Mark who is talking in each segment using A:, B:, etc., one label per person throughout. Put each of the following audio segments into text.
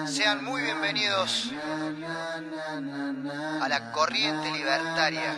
A: Sean muy bienvenidos a la corriente libertaria,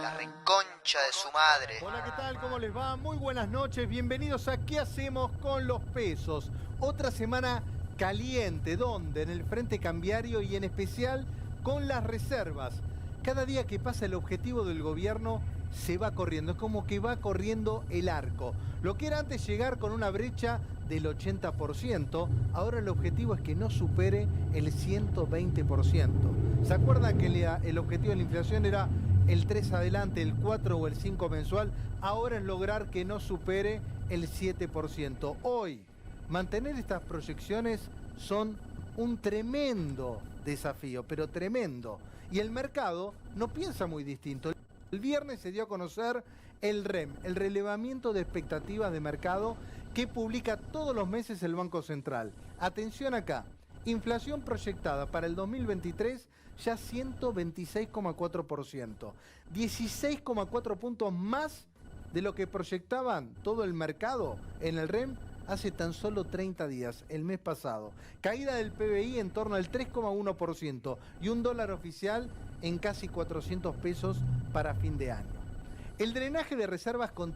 A: la reconcha de su madre.
B: Hola, ¿qué tal? ¿Cómo les va? Muy buenas noches, bienvenidos a ¿Qué hacemos con los pesos? Otra semana caliente, ¿dónde? En el frente cambiario y en especial con las reservas. Cada día que pasa el objetivo del gobierno se va corriendo, es como que va corriendo el arco. Lo que era antes llegar con una brecha del 80%, ahora el objetivo es que no supere el 120%. ¿Se acuerdan que el objetivo de la inflación era el 3 adelante, el 4 o el 5 mensual? Ahora es lograr que no supere el 7%. Hoy, mantener estas proyecciones son un tremendo desafío, pero tremendo. Y el mercado no piensa muy distinto. El viernes se dio a conocer el REM, el relevamiento de expectativas de mercado que publica todos los meses el Banco Central. Atención acá, inflación proyectada para el 2023 ya 126,4%, 16,4 puntos más de lo que proyectaban todo el mercado en el REM hace tan solo 30 días, el mes pasado. Caída del PBI en torno al 3,1% y un dólar oficial en casi 400 pesos para fin de año. El drenaje de reservas con...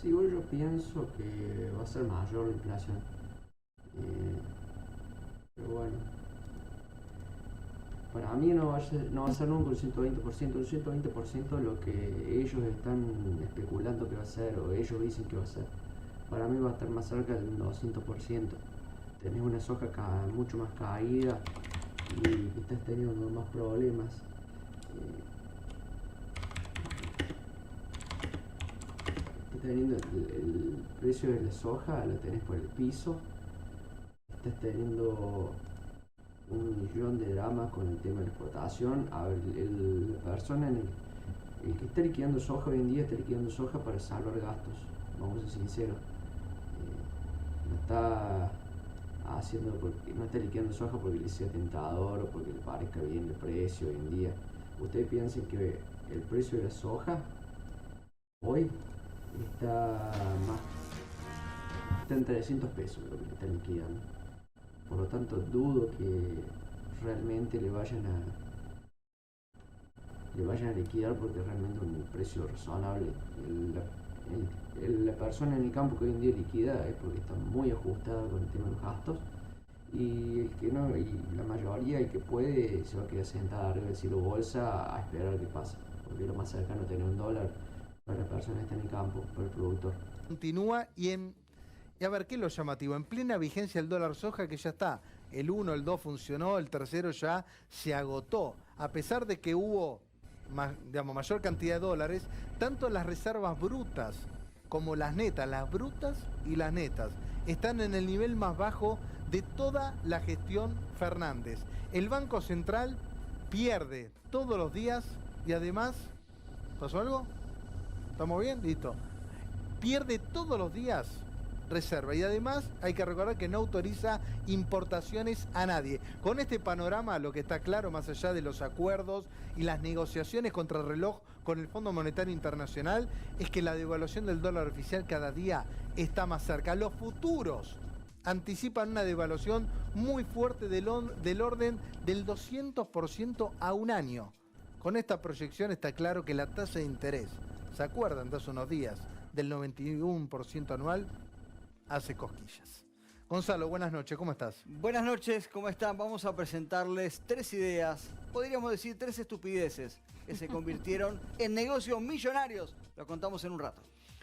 C: Sí, yo pienso que va a ser mayor la inflación. Pero bueno, para mí no va a ser nunca un 120%. Un 120% es lo que ellos están especulando que va a ser, o ellos dicen que va a ser. Para mí va a estar más cerca del 200%. Tenés una soja mucho más caída y estás teniendo más problemas. Estás teniendo el precio de la soja, lo tenés por el piso. Estás teniendo un millón de dramas con el tema de la exportación. A ver, la persona, el que está liquidando soja hoy en día, está liquidando soja para salvar gastos. Vamos a ser sinceros. No está liquidando soja porque le sea tentador o porque le parezca bien el precio hoy en día. Ustedes piensan que el precio de la soja hoy está en 300 pesos lo que le están liquidando. Por lo tanto, dudo que realmente le vayan a liquidar porque realmente es un precio razonable. La persona en el campo que hoy en día liquida es porque está muy ajustada con el tema de los gastos, y el que no, y la mayoría, el que puede, se va a quedar sentada arriba del silo bolsa a esperar qué pasa, porque lo más cercano es tener un dólar para la persona que está en el campo, para el productor.
B: Continúa y a ver, ¿qué es lo llamativo? En plena vigencia el dólar soja, que ya está, el 1, el 2 funcionó, el tercero ya se agotó, a pesar de que hubo mayor cantidad de dólares, tanto las reservas brutas como las netas, las brutas y las netas, están en el nivel más bajo de toda la gestión Fernández. El Banco Central pierde todos los días y además, ¿pasó algo? ¿Estamos bien? Listo. Pierde todos los días reserva y además hay que recordar que no autoriza importaciones a nadie. Con este panorama, lo que está claro, más allá de los acuerdos y las negociaciones contra el reloj con el Fondo Monetario Internacional, es que la devaluación del dólar oficial cada día está más cerca. Los futuros anticipan una devaluación muy fuerte del orden del 200% a un año. Con esta proyección está claro que la tasa de interés, ¿se acuerdan de hace unos días? Del 91% anual, hace cosquillas. Gonzalo, buenas noches, ¿cómo estás?
D: Buenas noches, ¿cómo están? Vamos a presentarles 3 ideas, podríamos decir 3 estupideces, que se convirtieron en negocios millonarios. Lo contamos en un rato.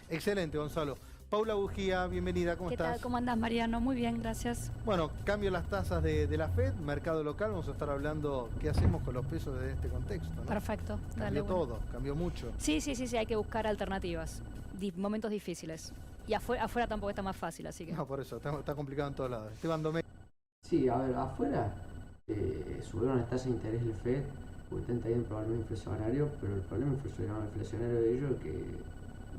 B: Excelente, Gonzalo. Paula Bujía, bienvenida, ¿cómo estás?
E: ¿Qué tal? ¿Cómo andás, Mariano? Muy bien, gracias.
B: Bueno, cambio las tasas de la FED, mercado local, vamos a estar hablando qué hacemos con los pesos en este contexto, ¿no?
E: Perfecto, dale.
B: Cambió todo, cambió mucho.
E: Sí, hay que buscar alternativas, momentos difíciles. Y afuera tampoco está más fácil, así que...
B: No, por eso, está complicado en todos lados. Esteban Domé.
C: Sí, a ver, afuera subieron las tasas de interés del FED porque están teniendo un problema inflacionario, pero el problema inflacionario de ellos es que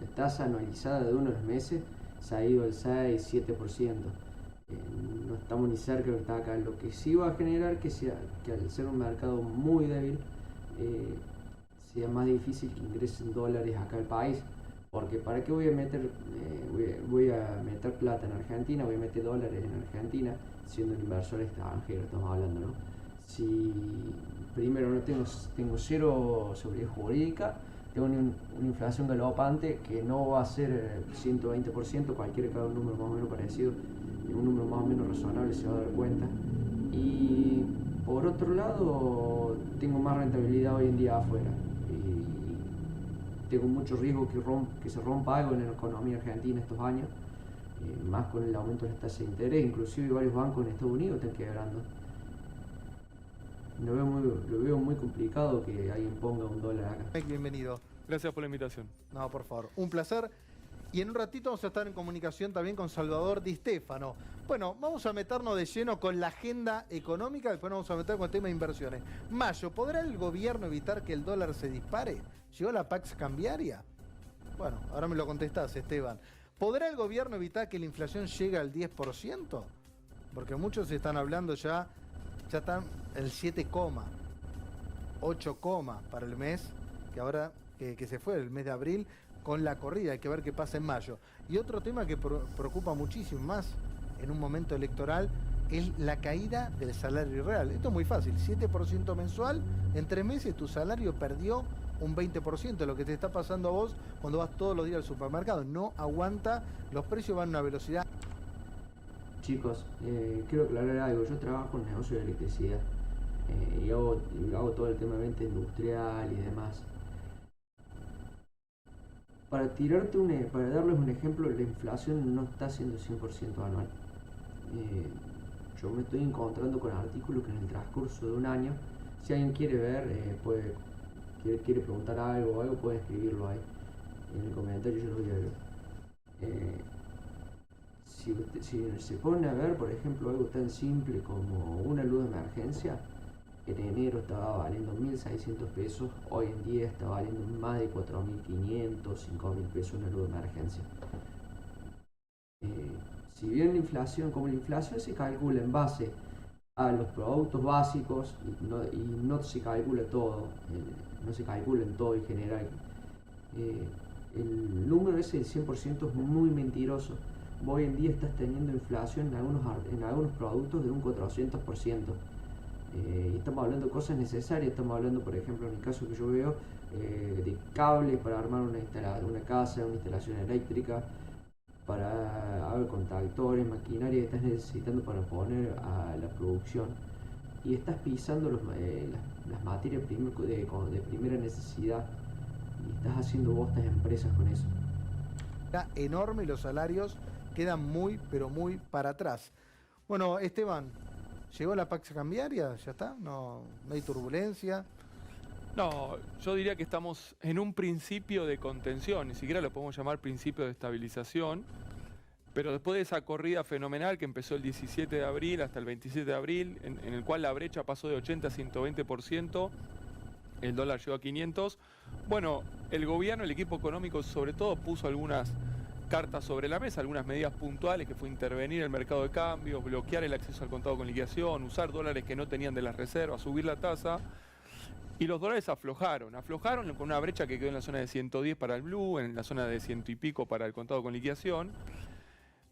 C: la tasa anualizada de uno de los meses se ha ido al 6-7%. No estamos ni cerca de lo que está acá. Lo que sí va a generar que al ser un mercado muy débil, sea más difícil que ingresen dólares acá al país, Porque ¿para qué voy a meter, voy a meter plata en Argentina, voy a meter dólares en Argentina, siendo un inversor extranjero, estamos hablando, ¿no? Si primero no tengo cero seguridad jurídica, tengo una inflación galopante que no va a ser 120%, cualquiera que haga un número más o menos parecido, un número más o menos razonable se va a dar cuenta. Y por otro lado, tengo más rentabilidad hoy en día afuera. Y tengo mucho riesgo que se rompa algo en la economía argentina estos años, más con el aumento de las tasas de interés, inclusive varios bancos en Estados Unidos están quebrando. Lo veo muy complicado que alguien ponga un dólar acá.
B: Mike, bienvenido.
F: Gracias por la invitación.
B: No, por favor, un placer. Y en un ratito vamos a estar en comunicación también con Salvador Di Stefano. Bueno, vamos a meternos de lleno con la agenda económica, después nos vamos a meter con el tema de inversiones. Mayo, ¿podrá el gobierno evitar que el dólar se dispare? ¿Llegó la Pax cambiaria? Bueno, ahora me lo contestás, Esteban. ¿Podrá el gobierno evitar que la inflación llegue al 10%? Porque muchos están hablando ya están el 7, 8, para el mes, que ahora que se fue, el mes de abril, con la corrida, hay que ver qué pasa en mayo. Y otro tema que preocupa muchísimo más en un momento electoral es la caída del salario real. Esto es muy fácil, 7% mensual, en 3 meses tu salario perdió un 20%, lo que te está pasando a vos cuando vas todos los días al supermercado. No aguanta, los precios van a una velocidad.
C: Chicos, quiero aclarar algo. Yo trabajo en negocio de electricidad y hago todo el tema de venta industrial y demás. Para darles un ejemplo, la inflación no está siendo 100% anual. Yo me estoy encontrando con artículos que en el transcurso de un año, si alguien quiere ver, quiere preguntar algo o algo, puede escribirlo ahí en el comentario, yo lo voy a ver. Si se pone a ver, por ejemplo, algo tan simple como una luz de emergencia, en enero estaba valiendo 1.600 pesos, hoy en día está valiendo más de 4.500, 5.000 pesos una luz de emergencia. Si bien la inflación se calcula en base a los productos básicos y no se calcula todo, no se calcula en todo en general, el número ese del 100% es muy mentiroso. Hoy en día estás teniendo inflación en algunos productos de un 400%. Y estamos hablando de cosas necesarias, estamos hablando, por ejemplo, en el caso que yo veo, de cables para armar una casa, una instalación eléctrica, para contactores, maquinaria que estás necesitando para poner a la producción. Y estás pisando las materias de primera necesidad y estás haciendo vos estas empresas con eso.
B: Está enorme y los salarios quedan muy, pero muy para atrás. Bueno, Esteban, ¿llegó la Pax cambiaria? ¿Ya está? ¿No hay turbulencia?
F: No, yo diría que estamos en un principio de contención, ni siquiera lo podemos llamar principio de estabilización, pero después de esa corrida fenomenal que empezó el 17 de abril hasta el 27 de abril, en el cual la brecha pasó de 80 a 120%, el dólar llegó a 500, bueno, el gobierno, el equipo económico sobre todo puso algunas cartas sobre la mesa, algunas medidas puntuales, que fue intervenir el mercado de cambios, bloquear el acceso al contado con liquidación, usar dólares que no tenían de las reservas, subir la tasa, y los dólares aflojaron con una brecha que quedó en la zona de 110 para el blue, en la zona de 100 y pico para el contado con liquidación,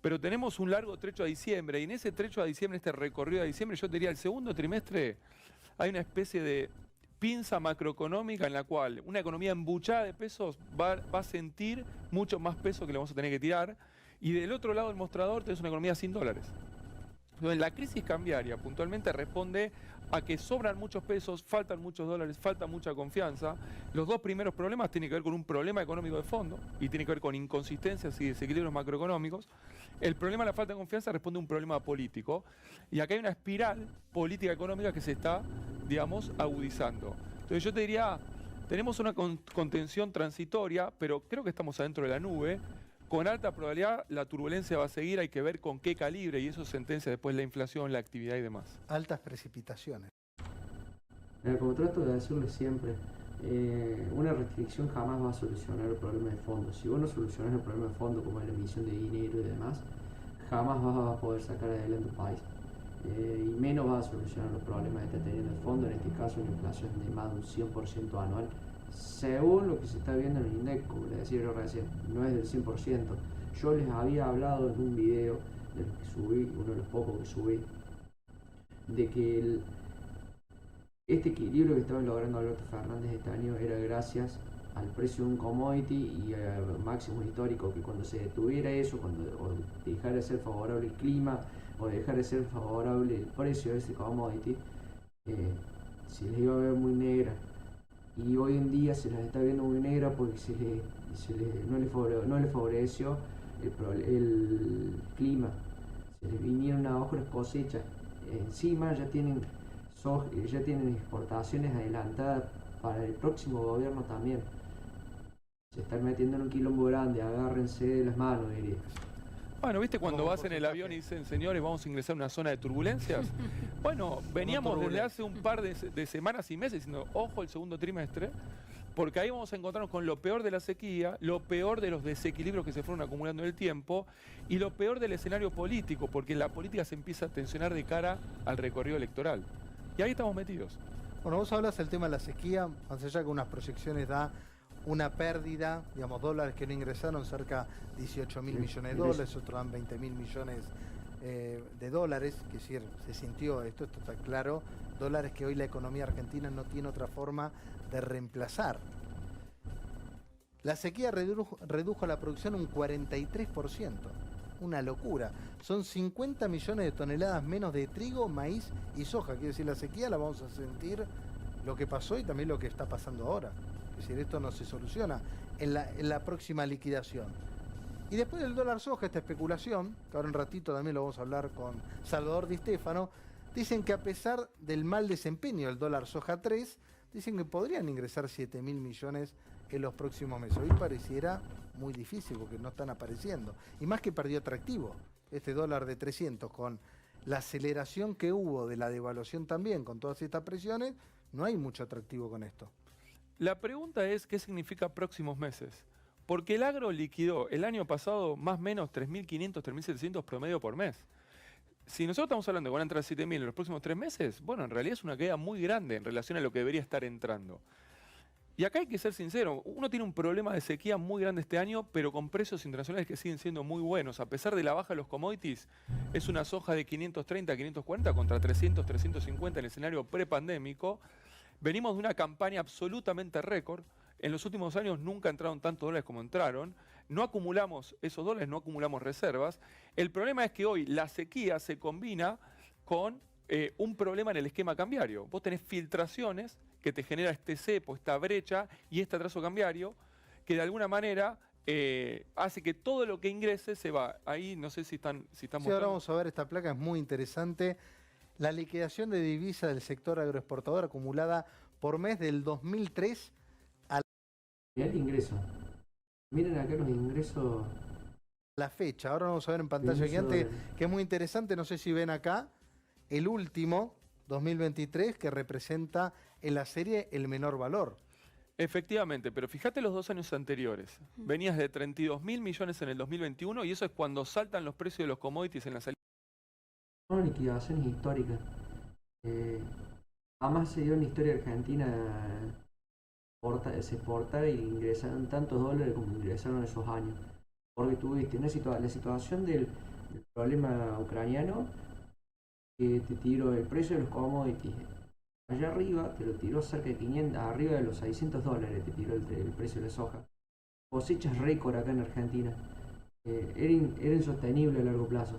F: pero tenemos un largo trecho a diciembre, y en ese trecho a diciembre, este recorrido a diciembre, yo diría el segundo trimestre, hay una especie de pinza macroeconómica en la cual una economía embuchada de pesos va a sentir mucho más peso que le vamos a tener que tirar, y del otro lado del mostrador tenés una economía sin dólares. Entonces, la crisis cambiaria puntualmente responde a que sobran muchos pesos, faltan muchos dólares, falta mucha confianza. Los dos primeros problemas tienen que ver con un problema económico de fondo y tienen que ver con inconsistencias y desequilibrios macroeconómicos. El problema de la falta de confianza responde a un problema político, y acá hay una espiral política económica que se está, digamos, agudizando. Entonces yo te diría, tenemos una contención transitoria, pero creo que estamos adentro de la nube. Con alta probabilidad la turbulencia va a seguir, hay que ver con qué calibre, y eso sentencia después la inflación, la actividad y demás.
B: Altas precipitaciones.
C: Como trato de decirles siempre, una restricción jamás va a solucionar el problema de fondo. Si vos no solucionás el problema de fondo, como es la emisión de dinero y demás, jamás vas a poder sacar adelante un país. Y menos vas a solucionar los problemas que está teniendo el fondo, en este caso una inflación de más de un 100% anual, según lo que se está viendo en el INDEC, como les decía yo recién, no es del 100%. Yo les había hablado en un video del que subí, uno de los pocos que subí, de que este equilibrio que estaba logrando Alberto Fernández este año era gracias al precio de un commodity y al máximo histórico, que cuando se detuviera eso, cuando dejara de ser favorable el clima o dejara de ser favorable el precio de ese commodity, se les iba a ver muy negra. Y hoy en día se las está viendo muy negra porque no le favoreció el clima. Se les vinieron abajo las cosechas. Encima ya tienen exportaciones adelantadas para el próximo gobierno también. Se están metiendo en un quilombo grande, agárrense de las manos, diría.
F: Bueno, ¿viste cuando vas en el avión y dicen, señores, vamos a ingresar a una zona de turbulencias? Bueno, veníamos desde hace un par de semanas y meses diciendo, ojo el segundo trimestre, porque ahí vamos a encontrarnos con lo peor de la sequía, lo peor de los desequilibrios que se fueron acumulando en el tiempo y lo peor del escenario político, porque la política se empieza a tensionar de cara al recorrido electoral. Y ahí estamos metidos.
B: Bueno, vos hablas del tema de la sequía, más allá que unas proyecciones da una pérdida, digamos, dólares que no ingresaron, cerca de 18.000 millones de dólares, otros dan 20.000 millones de dólares, que es decir, se sintió esto está claro, dólares que hoy la economía argentina no tiene otra forma de reemplazar. La sequía redujo la producción un 43%, una locura. Son 50 millones de toneladas menos de trigo, maíz y soja. Quiere decir, la sequía la vamos a sentir lo que pasó y también lo que está pasando ahora. Es decir, esto no se soluciona en la próxima liquidación. Y después del dólar soja, esta especulación, que ahora un ratito también lo vamos a hablar con Salvador Di Stefano, dicen que a pesar del mal desempeño del dólar soja 3, dicen que podrían ingresar 7.000 millones en los próximos meses. Hoy pareciera muy difícil porque no están apareciendo. Y más que perdió atractivo este dólar de 300 con la aceleración que hubo de la devaluación también, con todas estas presiones, no hay mucho atractivo con esto.
F: La pregunta es, ¿qué significa próximos meses? Porque el agro liquidó el año pasado más o menos 3.500, 3.700 promedio por mes. Si nosotros estamos hablando de que van a entrar 7.000 en los próximos 3 meses, bueno, en realidad es una caída muy grande en relación a lo que debería estar entrando. Y acá hay que ser sincero, uno tiene un problema de sequía muy grande este año, pero con precios internacionales que siguen siendo muy buenos. A pesar de la baja de los commodities, es una soja de 530, 540 contra 300, 350 en el escenario prepandémico. Venimos de una campaña absolutamente récord. En los últimos años nunca entraron tantos dólares como entraron. No acumulamos esos dólares, no acumulamos reservas. El problema es que hoy la sequía se combina con un problema en el esquema cambiario. Vos tenés filtraciones que te genera este cepo, esta brecha y este atraso cambiario que de alguna manera hace que todo lo que ingrese se va. Ahí no sé si estamos...
B: Sí, ahora vamos a ver esta placa, es muy interesante. La liquidación de divisa del sector agroexportador acumulada por mes del 2003 a
C: Mirá el ingreso. Miren acá los ingresos.
B: la fecha. Ahora vamos a ver en pantalla gigante, que es muy interesante. No sé si ven acá el último, 2023, que representa en la serie el menor valor.
F: Efectivamente, pero fíjate los 2 años anteriores. Venías de 32.000 millones en el 2021 y eso es cuando saltan los precios de los commodities en la salida.
C: Son liquidaciones históricas. Jamás se dio en la historia argentina se exportar y ingresaron tantos dólares como ingresaron esos años. Porque tuviste la situación del problema ucraniano, que te tiró el precio de los commodities. Allá arriba te lo tiró cerca de 500, arriba de los 600 dólares te tiró el precio de la soja. Cosechas récord acá en Argentina. Era insostenible a largo plazo.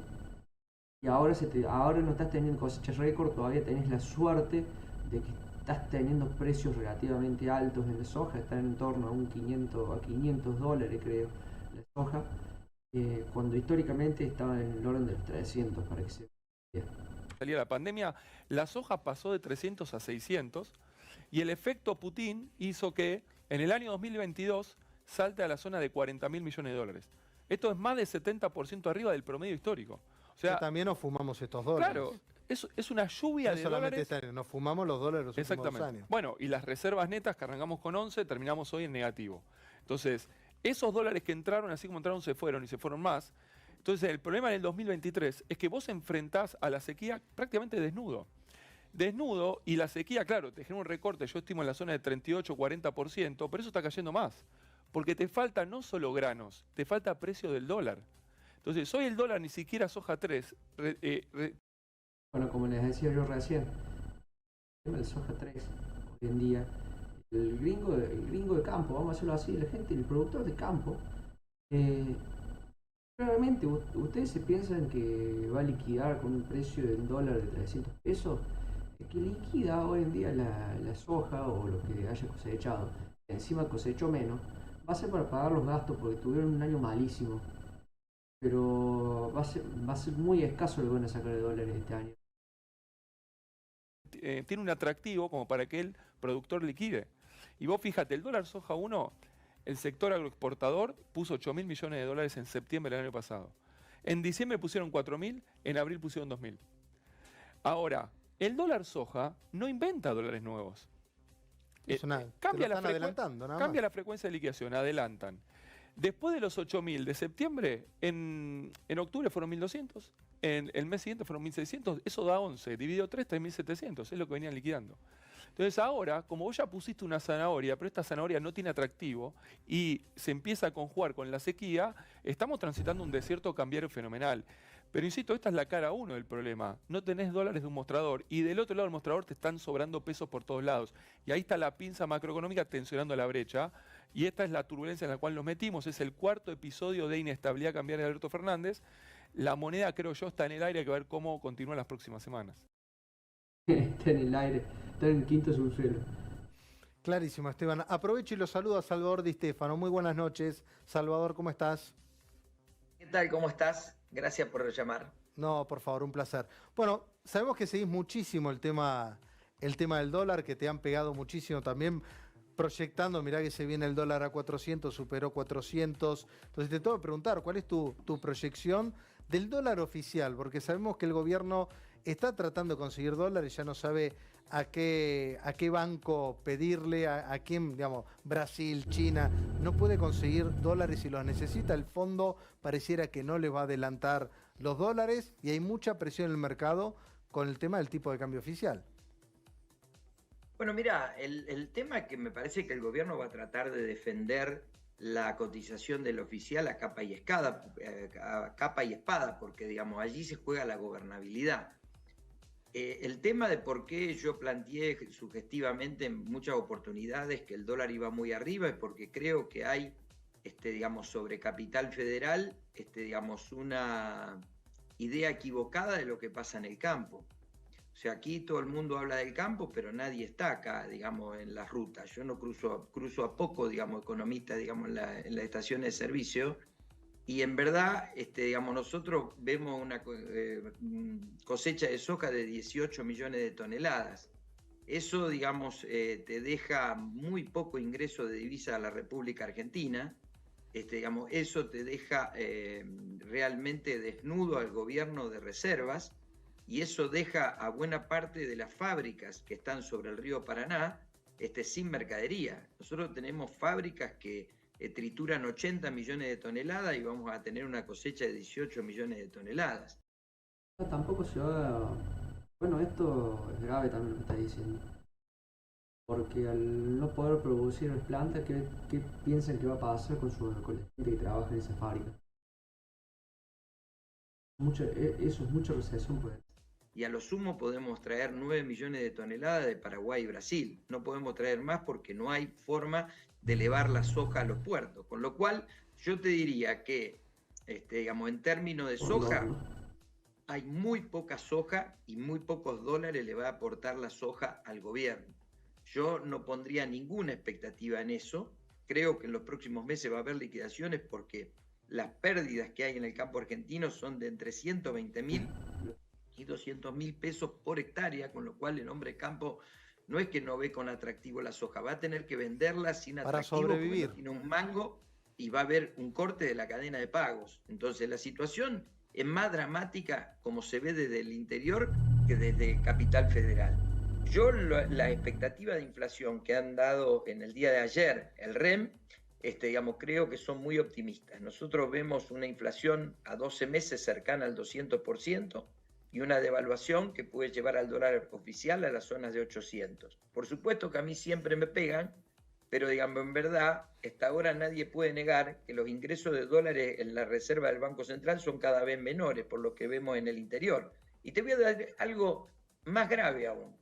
C: Y ahora no estás teniendo cosechas récord, todavía tenés la suerte de que estás teniendo precios relativamente altos en la soja, están en torno a 500 dólares creo la soja, cuando históricamente estaba en el orden de los 300 para que se vea.
F: Salía la pandemia, la soja pasó de 300 a 600 y el efecto Putin hizo que en el año 2022 salte a la zona de 40.000 millones de dólares. Esto es más de 70% arriba del promedio histórico. O sea,
B: que también nos fumamos estos dólares.
F: Claro, es una lluvia de dólares.
B: Nos fumamos los dólares los últimos 2 años.
F: Bueno, y las reservas netas que arrancamos con 11, terminamos hoy en negativo. Entonces, esos dólares que entraron, así como entraron, se fueron y se fueron más. Entonces, el problema en el 2023 es que vos enfrentás a la sequía prácticamente desnudo. desnudo, y la sequía, claro, te genera un recorte, yo estimo en la zona de 38-40%, pero eso está cayendo más. Porque te falta no solo granos, te falta precio del dólar. Entonces, hoy el dólar ni siquiera soja 3.
C: Bueno, como les decía yo recién, el tema del soja 3, hoy en día, el gringo de campo, vamos a hacerlo así, la gente, el productor de campo, claramente ustedes se piensan que va a liquidar con un precio del dólar de 300 pesos, el que liquida hoy en día la soja o lo que haya cosechado, encima cosechó menos, va a ser para pagar los gastos porque tuvieron un año malísimo, pero va a ser muy escaso lo que van a sacar de dólares este año.
F: Tiene un atractivo como para que el productor liquide. Y vos fíjate, el dólar soja 1, el sector agroexportador puso 8.000 millones de dólares en septiembre del año pasado. En diciembre pusieron 4.000, en abril pusieron 2.000. Ahora, el dólar soja no inventa dólares nuevos. Cambia la frecuencia de liquidación, adelantan. Después de los 8.000 de septiembre, en octubre fueron 1.200, en el mes siguiente fueron 1.600, eso da 11, dividido 3, 3.700, es lo que venían liquidando. Entonces ahora, como vos ya pusiste una zanahoria, pero esta zanahoria no tiene atractivo y se empieza a conjugar con la sequía, estamos transitando un desierto cambiario fenomenal. Pero insisto, esta es la cara 1 del problema. No tenés dólares de un mostrador y del otro lado del mostrador te están sobrando pesos por todos lados. Y ahí está la pinza macroeconómica tensionando la brecha. Y esta es la turbulencia en la cual nos metimos. Es el cuarto episodio de inestabilidad cambiaria de Alberto Fernández. La moneda, creo yo, está en el aire. Hay que ver cómo continúa las próximas semanas.
C: Está en el aire, está en el quinto subsuelo.
B: Clarísimo, Esteban. Aprovecho y los saludo a Salvador Di Stefano. Muy buenas noches. Salvador, ¿cómo estás?
G: ¿Qué tal? ¿Cómo estás? Gracias por llamar.
B: No, por favor, un placer. Bueno, sabemos que seguís muchísimo el tema del dólar, que te han pegado muchísimo también, proyectando, mirá que se viene el dólar a 400, superó 400. Entonces te tengo que preguntar, ¿cuál es tu proyección del dólar oficial? Porque sabemos que el gobierno está tratando de conseguir dólares, ya no sabe a qué banco pedirle, a quién, digamos, Brasil, China, no puede conseguir dólares y los necesita. El fondo pareciera que no les va a adelantar los dólares y hay mucha presión en el mercado con el tema del tipo de cambio oficial.
G: Bueno, mira, el tema que me parece que el gobierno va a tratar de defender la cotización del oficial a capa y espada, porque digamos, allí se juega la gobernabilidad. El tema de por qué yo planteé sugestivamente en muchas oportunidades que el dólar iba muy arriba es porque creo que hay, digamos, sobre capital federal, digamos, una idea equivocada de lo que pasa en el campo. O sea, aquí todo el mundo habla del campo, pero nadie está acá, digamos, en las rutas. Yo no cruzo a poco, digamos, economistas, digamos, en las estaciones de servicio. Y en verdad, digamos, nosotros vemos una cosecha de soja de 18 millones de toneladas. Eso, digamos, te deja muy poco ingreso de divisa a la República Argentina. Digamos, eso te deja realmente desnudo al gobierno de reservas y eso deja a buena parte de las fábricas que están sobre el río Paraná sin mercadería. Nosotros tenemos fábricas que trituran 80 millones de toneladas y vamos a tener una cosecha de 18 millones de toneladas.
C: Tampoco se va... Bueno, esto es grave también lo que está diciendo. Porque al no poder producir las plantas, ¿qué piensan que va a pasar con la gente que trabaja en esa fábrica? Eso es mucha recesión, pues.
G: Y a lo sumo podemos traer 9 millones de toneladas de Paraguay y Brasil. No podemos traer más porque no hay forma de elevar la soja a los puertos. Con lo cual, yo te diría que, digamos, en términos de soja, hay muy poca soja y muy pocos dólares le va a aportar la soja al gobierno. Yo no pondría ninguna expectativa en eso. Creo que en los próximos meses va a haber liquidaciones porque las pérdidas que hay en el campo argentino son de entre 120.000 y 200.000 pesos por hectárea, con lo cual el hombre de campo no es que no ve con atractivo la soja, va a tener que venderla sin atractivo
B: para sobrevivir,
G: porque no tiene un mango y va a haber un corte de la cadena de pagos. Entonces la situación es más dramática como se ve desde el interior que desde Capital Federal. Yo la expectativa de inflación que han dado en el día de ayer el REM, digamos, creo que son muy optimistas. Nosotros vemos una inflación a 12 meses cercana al 200%, y una devaluación que puede llevar al dólar oficial a las zonas de 800. Por supuesto que a mí siempre me pegan, pero digamos, en verdad, hasta ahora nadie puede negar que los ingresos de dólares en la reserva del Banco Central son cada vez menores, por lo que vemos en el interior. Y te voy a dar algo más grave aún.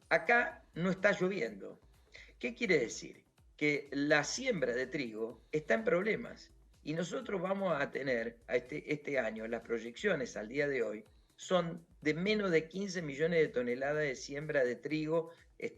G: Acá no está lloviendo. ¿Qué quiere decir? Que la siembra de trigo está en problemas. Y nosotros vamos a tener este año, las proyecciones al día de hoy, son de menos de 15 millones de toneladas de siembra de trigo,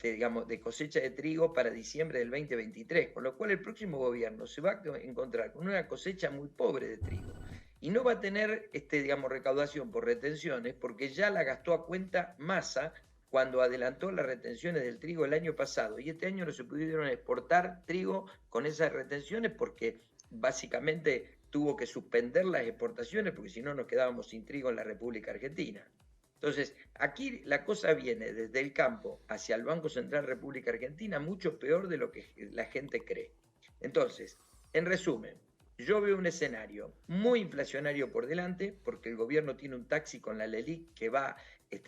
G: digamos, de cosecha de trigo para diciembre del 2023, con lo cual el próximo gobierno se va a encontrar con una cosecha muy pobre de trigo y no va a tener, digamos, recaudación por retenciones porque ya la gastó a cuenta Massa cuando adelantó las retenciones del trigo el año pasado y este año no se pudieron exportar trigo con esas retenciones porque básicamente tuvo que suspender las exportaciones porque si no nos quedábamos sin trigo en la República Argentina. Entonces, aquí la cosa viene desde el campo hacia el Banco Central República Argentina mucho peor de lo que la gente cree. Entonces, en resumen, yo veo un escenario muy inflacionario por delante, porque el gobierno tiene un taxi con la LELIQ que va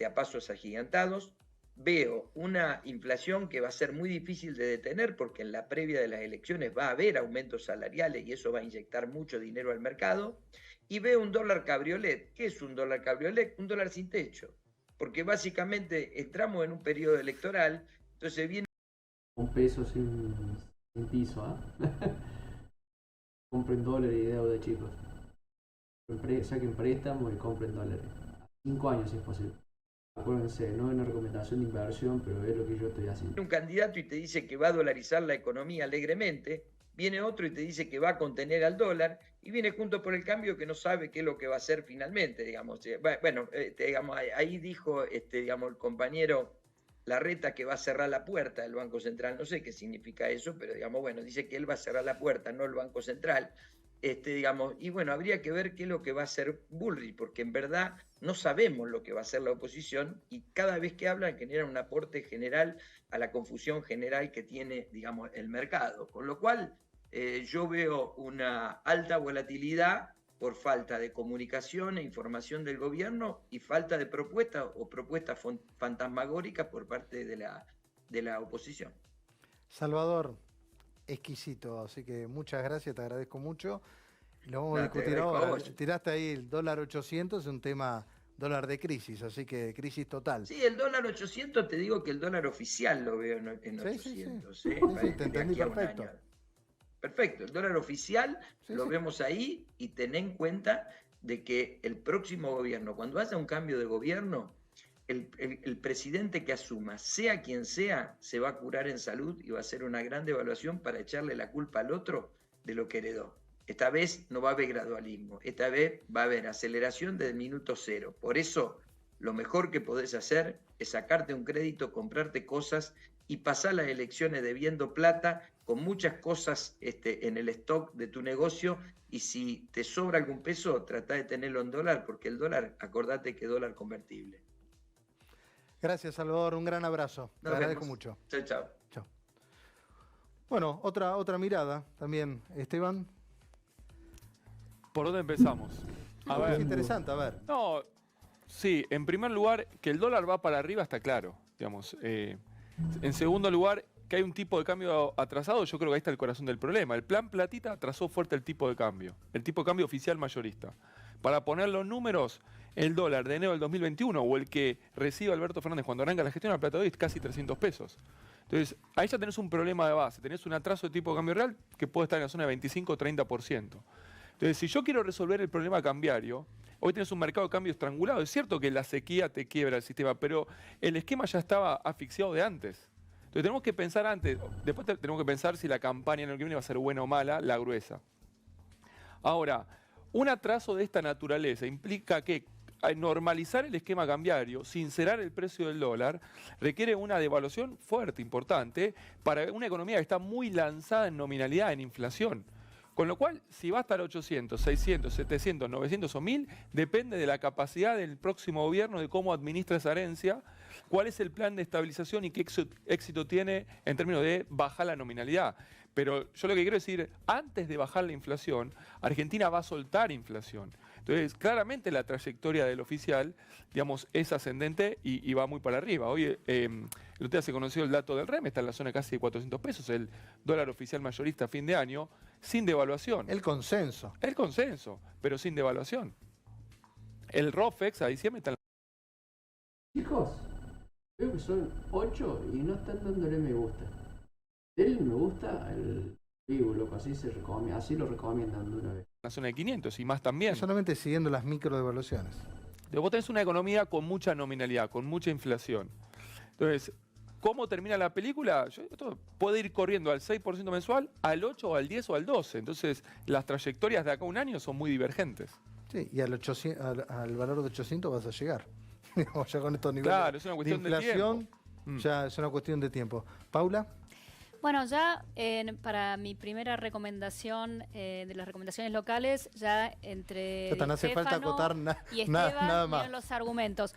G: a pasos agigantados. Veo una inflación que va a ser muy difícil de detener, porque en la previa de las elecciones va a haber aumentos salariales y eso va a inyectar mucho dinero al mercado. Y veo un dólar cabriolet. ¿Qué es un dólar cabriolet? Un dólar sin techo. Porque básicamente entramos en un periodo electoral, entonces viene...
C: Un peso sin piso, ¿ah? Compren dólares y deuda, chicos. Saquen préstamos y compren dólares. 5 años si es posible. Acuérdense, no es una recomendación de inversión, pero es lo que yo estoy haciendo.
G: Un candidato y te dice que va a dolarizar la economía alegremente, viene otro y te dice que va a contener al dólar, y viene Juntos por el Cambio que no sabe qué es lo que va a hacer finalmente, digamos. Bueno, digamos, ahí dijo digamos, el compañero Larreta que va a cerrar la puerta del Banco Central, no sé qué significa eso, pero digamos, bueno, dice que él va a cerrar la puerta, no el Banco Central. Digamos, y bueno, habría que ver qué es lo que va a hacer Bullrich, porque en verdad no sabemos lo que va a hacer la oposición y cada vez que hablan generan un aporte general a la confusión general que tiene, digamos, el mercado. Con lo cual, yo veo una alta volatilidad por falta de comunicación e información del gobierno y falta de propuestas o propuestas fantasmagóricas por parte de la oposición.
B: Salvador, exquisito, así que muchas gracias, te agradezco mucho. Lo vamos a
G: No, te
B: discutir
G: agradezco a
B: ahora.
G: vos.
B: Tiraste ahí el dólar 800, es un tema dólar de crisis, así que crisis total.
G: Sí, el dólar 800, te digo que el dólar oficial lo veo en
B: Sí,
G: 800.
B: sí,
G: ¿eh?
B: sí, te
G: De
B: entendí
G: aquí a un
B: perfecto.
G: año. Perfecto, el dólar oficial
B: Sí,
G: lo
B: sí.
G: vemos ahí y ten en cuenta de que el próximo gobierno, cuando haya un cambio de gobierno, el presidente que asuma, sea quien sea, se va a curar en salud y va a hacer una gran devaluación para echarle la culpa al otro de lo que heredó. Esta vez no va a haber gradualismo, esta vez va a haber aceleración desde el minuto cero. Por eso, lo mejor que podés hacer es sacarte un crédito, comprarte cosas y pasar las elecciones debiendo plata con muchas cosas en el stock de tu negocio, y si te sobra algún peso, trata de tenerlo en dólar, porque el dólar, acordate que es dólar convertible.
B: Gracias, Salvador, un gran abrazo. Te
G: Nos
B: agradezco
G: vemos.
B: mucho.
G: Chao, chao.
B: Chao. Bueno, otra mirada también, Esteban.
F: ¿Por dónde empezamos? A
B: Es
F: ver.
B: interesante, a ver.
F: No, sí, en primer lugar, que el dólar va para arriba está claro, digamos. En segundo lugar, que hay un tipo de cambio atrasado, yo creo que ahí está el corazón del problema. El plan Platita atrasó fuerte el tipo de cambio oficial mayorista. Para poner los números, el dólar de enero del 2021 o el que recibe Alberto Fernández cuando arranca la gestión, la plata de hoy es casi 300 pesos. Entonces, ahí ya tenés un problema de base, tenés un atraso de tipo de cambio real que puede estar en la zona de 25 o 30%. Entonces, si yo quiero resolver el problema cambiario, hoy tenés un mercado de cambio estrangulado. Es cierto que la sequía te quiebra el sistema, pero el esquema ya estaba asfixiado de antes. Entonces tenemos que pensar antes, después tenemos que pensar si la campaña en el que viene va a ser buena o mala, la gruesa. Ahora, un atraso de esta naturaleza implica que al normalizar el esquema cambiario, sincerar el precio del dólar, requiere una devaluación fuerte, importante, para una economía que está muy lanzada en nominalidad, en inflación. Con lo cual, si va a estar 800, 600, 700, 900 o 1000, depende de la capacidad del próximo gobierno de cómo administra esa herencia, cuál es el plan de estabilización y qué éxito tiene en términos de bajar la nominalidad. Pero yo lo que quiero decir, antes de bajar la inflación, Argentina va a soltar inflación. Entonces, claramente la trayectoria del oficial, digamos, es ascendente y va muy para arriba. Hoy, el otro día se conoció el dato del REM, está en la zona casi de 400 pesos, el dólar oficial mayorista a fin de año, sin devaluación.
B: El consenso.
F: El consenso, pero sin devaluación. El ROFEX a diciembre está en
C: Chicos, creo que son 8 y no están dándole me gusta. Denle me gusta al vivo, loco, así lo recomiendan de una vez.
F: la zona de 500 y más también.
B: Solamente siguiendo las microdevaluaciones.
F: Vos tenés una economía con mucha nominalidad, con mucha inflación. Entonces, ¿cómo termina la película? Esto puede ir corriendo al 6% mensual, al 8 o al 10 o al 12. Entonces, las trayectorias de acá a un año son muy divergentes.
B: Sí, y al valor de 800 vas a llegar. Ya con estos niveles
F: Claro, es una cuestión de
B: inflación,
F: tiempo.
B: ya es una cuestión de tiempo. Paula,
E: Bueno, ya para mi primera recomendación de las recomendaciones locales, ya entre
B: no hace falta
E: Stefano
B: acotar
E: y Esteban
B: nada más.
E: dieron los argumentos.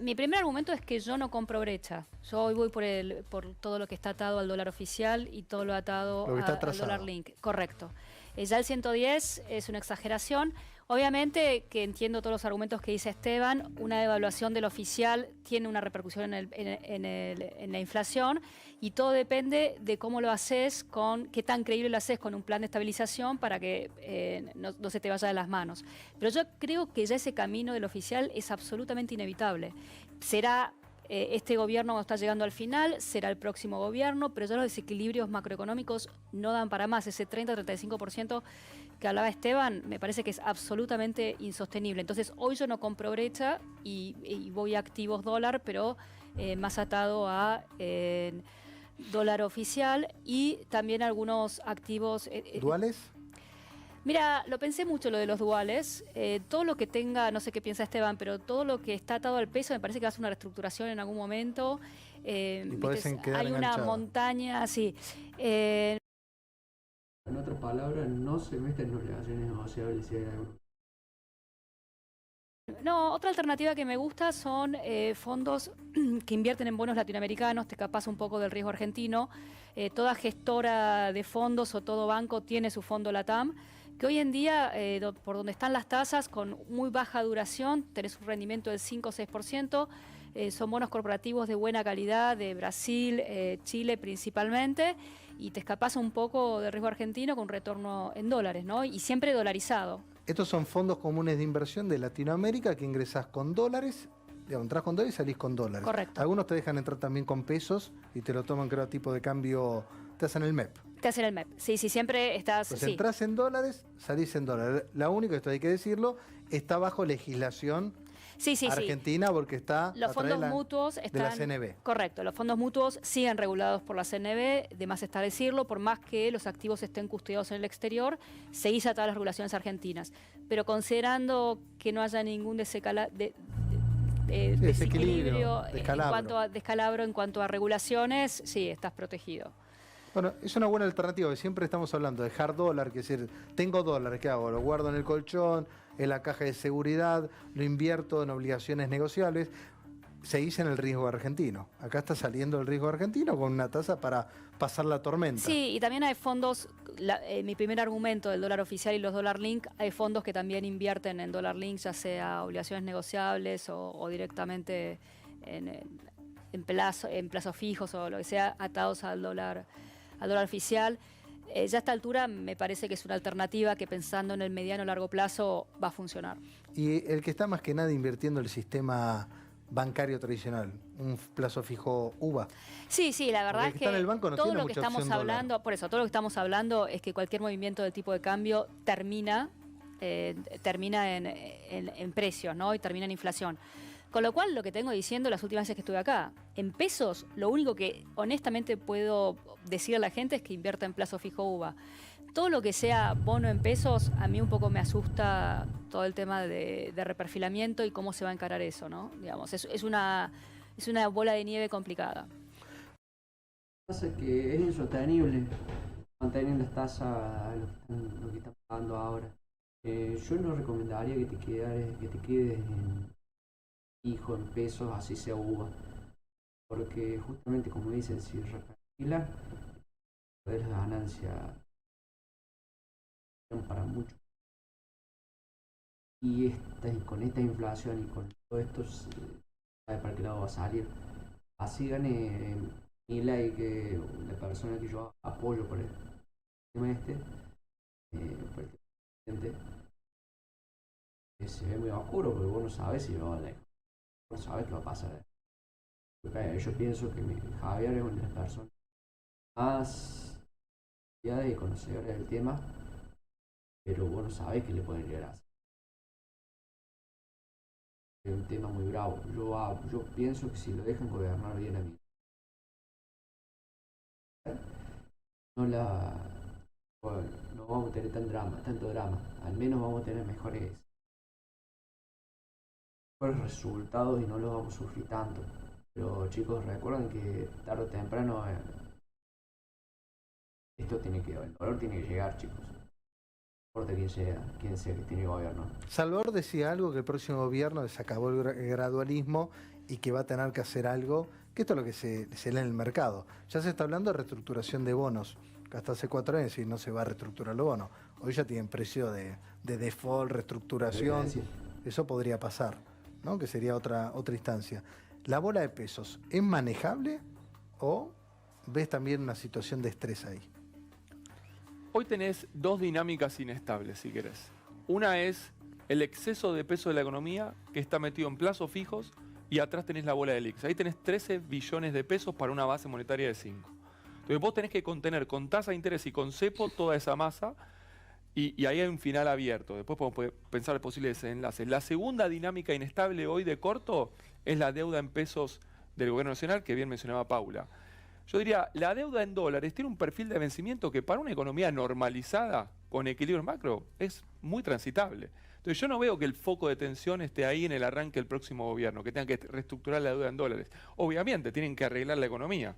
E: Mi primer argumento es que yo no compro brecha. Yo hoy voy por todo lo que está atado al dólar oficial y todo lo atado
B: Lo que está
E: al
B: atrasado.
E: dólar link. Correcto. Ya el 110 es una exageración. Obviamente que entiendo todos los argumentos que dice Esteban, una devaluación del oficial tiene una repercusión en la inflación y todo depende de cómo lo haces, qué tan creíble lo haces con un plan de estabilización para que no se te vaya de las manos. Pero yo creo que ya ese camino del oficial es absolutamente inevitable. Será este gobierno cuando está llegando al final, será el próximo gobierno, pero ya los desequilibrios macroeconómicos no dan para más. Ese 30-35% que hablaba Esteban, me parece que es absolutamente insostenible. Entonces, hoy yo no compro brecha y voy a activos dólar, pero más atado a dólar oficial y también algunos activos...
B: ¿duales?
E: Mira, lo pensé mucho lo de los duales. Todo lo que tenga, no sé qué piensa Esteban, pero todo lo que está atado al peso me parece que va a ser una reestructuración en algún momento.
B: podés quedar
E: hay una
B: enganchado.
E: montaña, sí.
C: En otras palabras, no se meten en obligaciones negociables si hay algo.
E: No, otra alternativa que me gusta son fondos que invierten en bonos latinoamericanos, te capaz un poco del riesgo argentino. Toda gestora de fondos o todo banco tiene su fondo LATAM, que hoy en día, por donde están las tasas, con muy baja duración, tenés un rendimiento del 5 o 6%, son bonos corporativos de buena calidad, de Brasil, Chile principalmente, y te escapas un poco del riesgo argentino con retorno en dólares, ¿no? Y siempre dolarizado.
B: Estos son fondos comunes de inversión de Latinoamérica que ingresás con dólares, digamos, entras con dólares y salís con dólares.
E: Correcto.
B: Algunos te dejan entrar también con pesos y te lo toman, creo, a tipo de cambio, te hacen el MEP.
E: Te hacen el MEP. Sí, sí, siempre estás...
B: Pues
E: sí.
B: entras en dólares, salís en dólares. La única, esto hay que decirlo, está bajo legislación
E: Sí, sí,
B: argentina porque está
E: los
B: a través
E: fondos
B: de
E: mutuos
B: de
E: están...
B: la CNB.
E: Correcto, los fondos mutuos siguen regulados por la CNB, de más está decirlo, por más que los activos estén custodiados en el exterior, seguís a todas las regulaciones argentinas. Pero considerando que no haya ningún desequilibrio descalabro en cuanto a regulaciones, sí, estás protegido.
B: Bueno, es una buena alternativa, siempre estamos hablando de hard dólar, que es decir, tengo dólares, ¿qué hago? Lo guardo en el colchón, en la caja de seguridad, lo invierto en obligaciones negociables, seguís en el riesgo argentino. Acá está saliendo el riesgo argentino con una tasa para pasar la tormenta.
E: Sí, y también hay fondos, mi primer argumento del dólar oficial y los dólar link, hay fondos que también invierten en dólar link, ya sea obligaciones negociables o directamente en plazos fijos o lo que sea, atados al dólar oficial. Ya a esta altura me parece que es una alternativa que pensando en el mediano o largo plazo va a funcionar.
B: Y el que está más que nada invirtiendo el sistema bancario tradicional, un plazo fijo UVA.
E: Sí, sí, la verdad
B: Porque
E: es
B: está en el banco
E: que
B: no
E: todo
B: tiene
E: lo que
B: mucha
E: estamos
B: opción dólar.
E: hablando, por eso, todo lo que estamos hablando es que cualquier movimiento de tipo de cambio termina en precios, ¿no? Y termina en inflación. Con lo cual, lo que tengo diciendo las últimas veces que estuve acá, en pesos, lo único que honestamente puedo decir a la gente es que invierta en plazo fijo UVA. Todo lo que sea bono en pesos, a mí un poco me asusta todo el tema de reperfilamiento y cómo se va a encarar eso, ¿no? Digamos, es una bola de nieve complicada.
C: Pasa que es insostenible mantener las tasas a lo que están pagando ahora. Yo no recomendaría que te quedes en fijo en pesos, así sea UVA, porque justamente como dicen, si reperfilas, las ganancias para mucho y con esta inflación y con todo esto, sabe para qué lado va a salir. Así gane Milei, que la persona que yo apoyo por el tema por el presidente, se ve muy oscuro porque vos no sabes si vos no sabes qué va a pasar. Yo pienso que Javier es una de las personas más y conocedores del tema, pero vos no sabés qué le pueden llegar a hacer. Es un tema muy bravo. Yo pienso que si lo dejan gobernar bien a mí, no vamos a tener tanto drama. Al menos vamos a tener mejores resultados y no los vamos a sufrir tanto. Pero chicos, recuerden que tarde o temprano el dolor tiene que llegar, chicos. No importa quién sea que tiene el gobierno.
B: Salvador decía algo, que el próximo gobierno se acabó el gradualismo y que va a tener que hacer algo, que esto es lo que se lee en el mercado. Ya se está hablando de reestructuración de bonos, que hasta hace 4 años y no se va a reestructurar los bonos. Hoy ya tienen precio de default, reestructuración. Eso podría pasar, ¿no? Que sería otra instancia. ¿La bola de pesos es manejable o ves también una situación de estrés ahí?
F: Hoy tenés dos dinámicas inestables, si querés. Una es el exceso de peso de la economía, que está metido en plazos fijos, y atrás tenés la bola del IX. Ahí tenés 13 billones de pesos para una base monetaria de 5. Entonces vos tenés que contener con tasa de interés y con cepo toda esa masa, y ahí hay un final abierto. Después podemos pensar en posibles desenlaces. La segunda dinámica inestable hoy de corto es la deuda en pesos del gobierno nacional, que bien mencionaba Paula. Yo diría, la deuda en dólares tiene un perfil de vencimiento que para una economía normalizada, con equilibrio macro, es muy transitable. Entonces yo no veo que el foco de tensión esté ahí en el arranque del próximo gobierno, que tengan que reestructurar la deuda en dólares. Obviamente, tienen que arreglar la economía.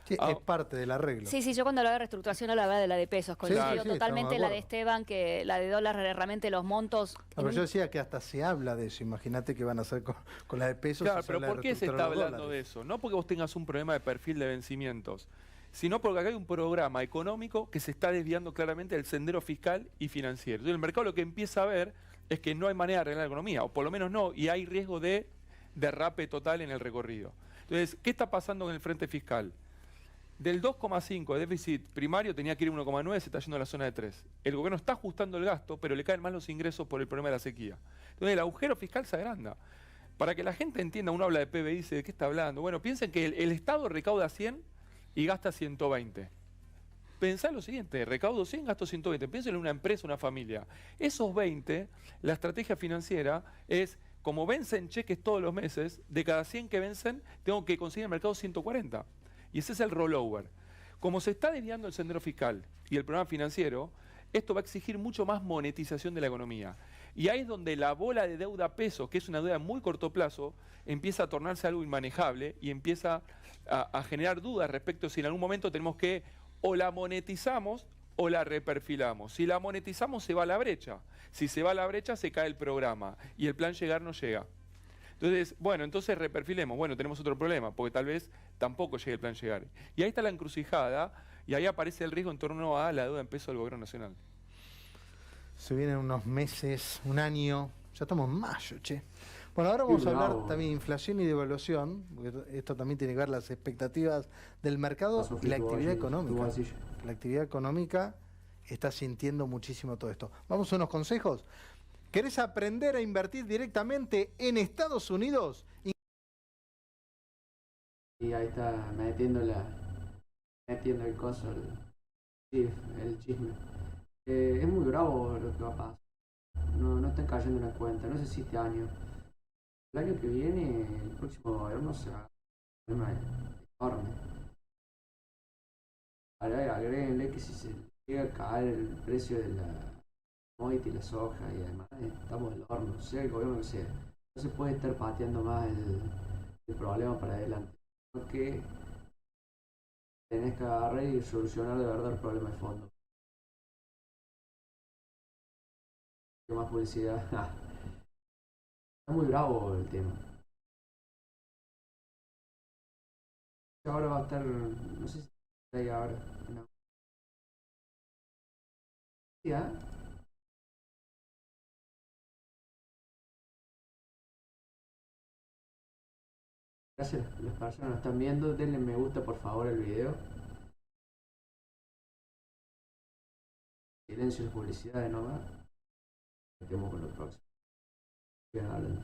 B: Sí, es parte del arreglo.
E: Sí, yo cuando hablaba de reestructuración hablaba de la de pesos. Coincido
B: sí,
E: totalmente
B: estamos de
E: la de
B: acuerdo.
E: Esteban, que la de dólar realmente los montos...
B: Pero yo decía que hasta se habla de eso. Imagínate qué van a hacer con la de pesos.
F: Claro,
B: si
F: pero
B: habla de
F: ¿por qué se
B: reestructurar
F: está
B: los
F: hablando de
B: dólares.
F: eso? No porque vos tengas un problema de perfil de vencimientos, sino porque acá hay un programa económico que se está desviando claramente del sendero fiscal y financiero. Entonces el mercado lo que empieza a ver es que no hay manera de arreglar la economía, o por lo menos no, y hay riesgo de derrape total en el recorrido. Entonces, ¿qué está pasando en el frente fiscal? Del 2,5 de déficit primario tenía que ir 1,9, se está yendo a la zona de 3. El gobierno está ajustando el gasto, pero le caen más los ingresos por el problema de la sequía. Entonces el agujero fiscal se agranda. Para que la gente entienda, uno habla de PBI y dice, ¿de qué está hablando? Bueno, piensen que el Estado recauda 100 y gasta 120. Pensá lo siguiente, recaudo 100, gasto 120. Piensen en una empresa, una familia. Esos 20, la estrategia financiera es, como vencen cheques todos los meses, de cada 100 que vencen, tengo que conseguir en el mercado 140. Y ese es el rollover. Como se está desviando el sendero fiscal y el programa financiero, esto va a exigir mucho más monetización de la economía. Y ahí es donde la bola de deuda peso, que es una deuda a muy corto plazo, empieza a tornarse algo inmanejable y empieza a generar dudas respecto a si en algún momento tenemos que o la monetizamos o la reperfilamos. Si la monetizamos se va a la brecha. Si se va a la brecha se cae el programa y el plan llegar no llega. Entonces, bueno, entonces reperfilemos. Bueno, tenemos otro problema, porque tal vez tampoco llegue el plan llegar. Y ahí está la encrucijada, y ahí aparece el riesgo en torno a la deuda en peso del gobierno nacional.
B: Se vienen unos meses, un año, ya estamos en mayo, che. Bueno, ahora vamos a hablar también de inflación y devaluación, porque esto también tiene que ver las expectativas del mercado y la actividad económica. La actividad económica está sintiendo muchísimo todo esto. Vamos a unos consejos. ¿Querés aprender a invertir directamente en Estados Unidos?
C: Y ahí está metiendo el coso, el chisme. Es muy bravo lo que va a pasar. No están cayendo en la cuenta, no sé si este año. El año que viene, el próximo gobierno se va a un problema enorme. Agréguenle que si se llega a caer el precio de la commodity, la soja y además estamos del horno, sea el gobierno que sea. No se puede estar pateando más el problema para adelante. Porque tenés que agarrar y solucionar de verdad el problema de fondo. ¿Qué más publicidad? Está muy bravo el tema. Ahora va a estar, no sé si está ahí ahora. ¿Ya? Gracias a las personas que nos están viendo. Denle me gusta por favor al video. Silencio de publicidad de nomás. Metemos con lo próximo. Sigan hablando.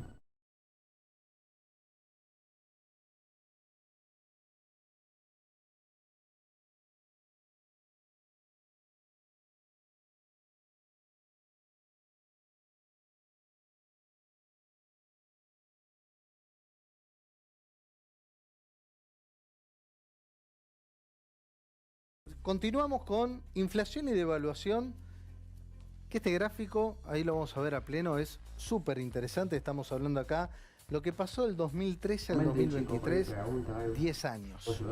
B: Continuamos con inflación y devaluación, que este gráfico, ahí lo vamos a ver a pleno, es súper interesante. Estamos hablando acá, lo que pasó del 2013 al 2023, 10 años.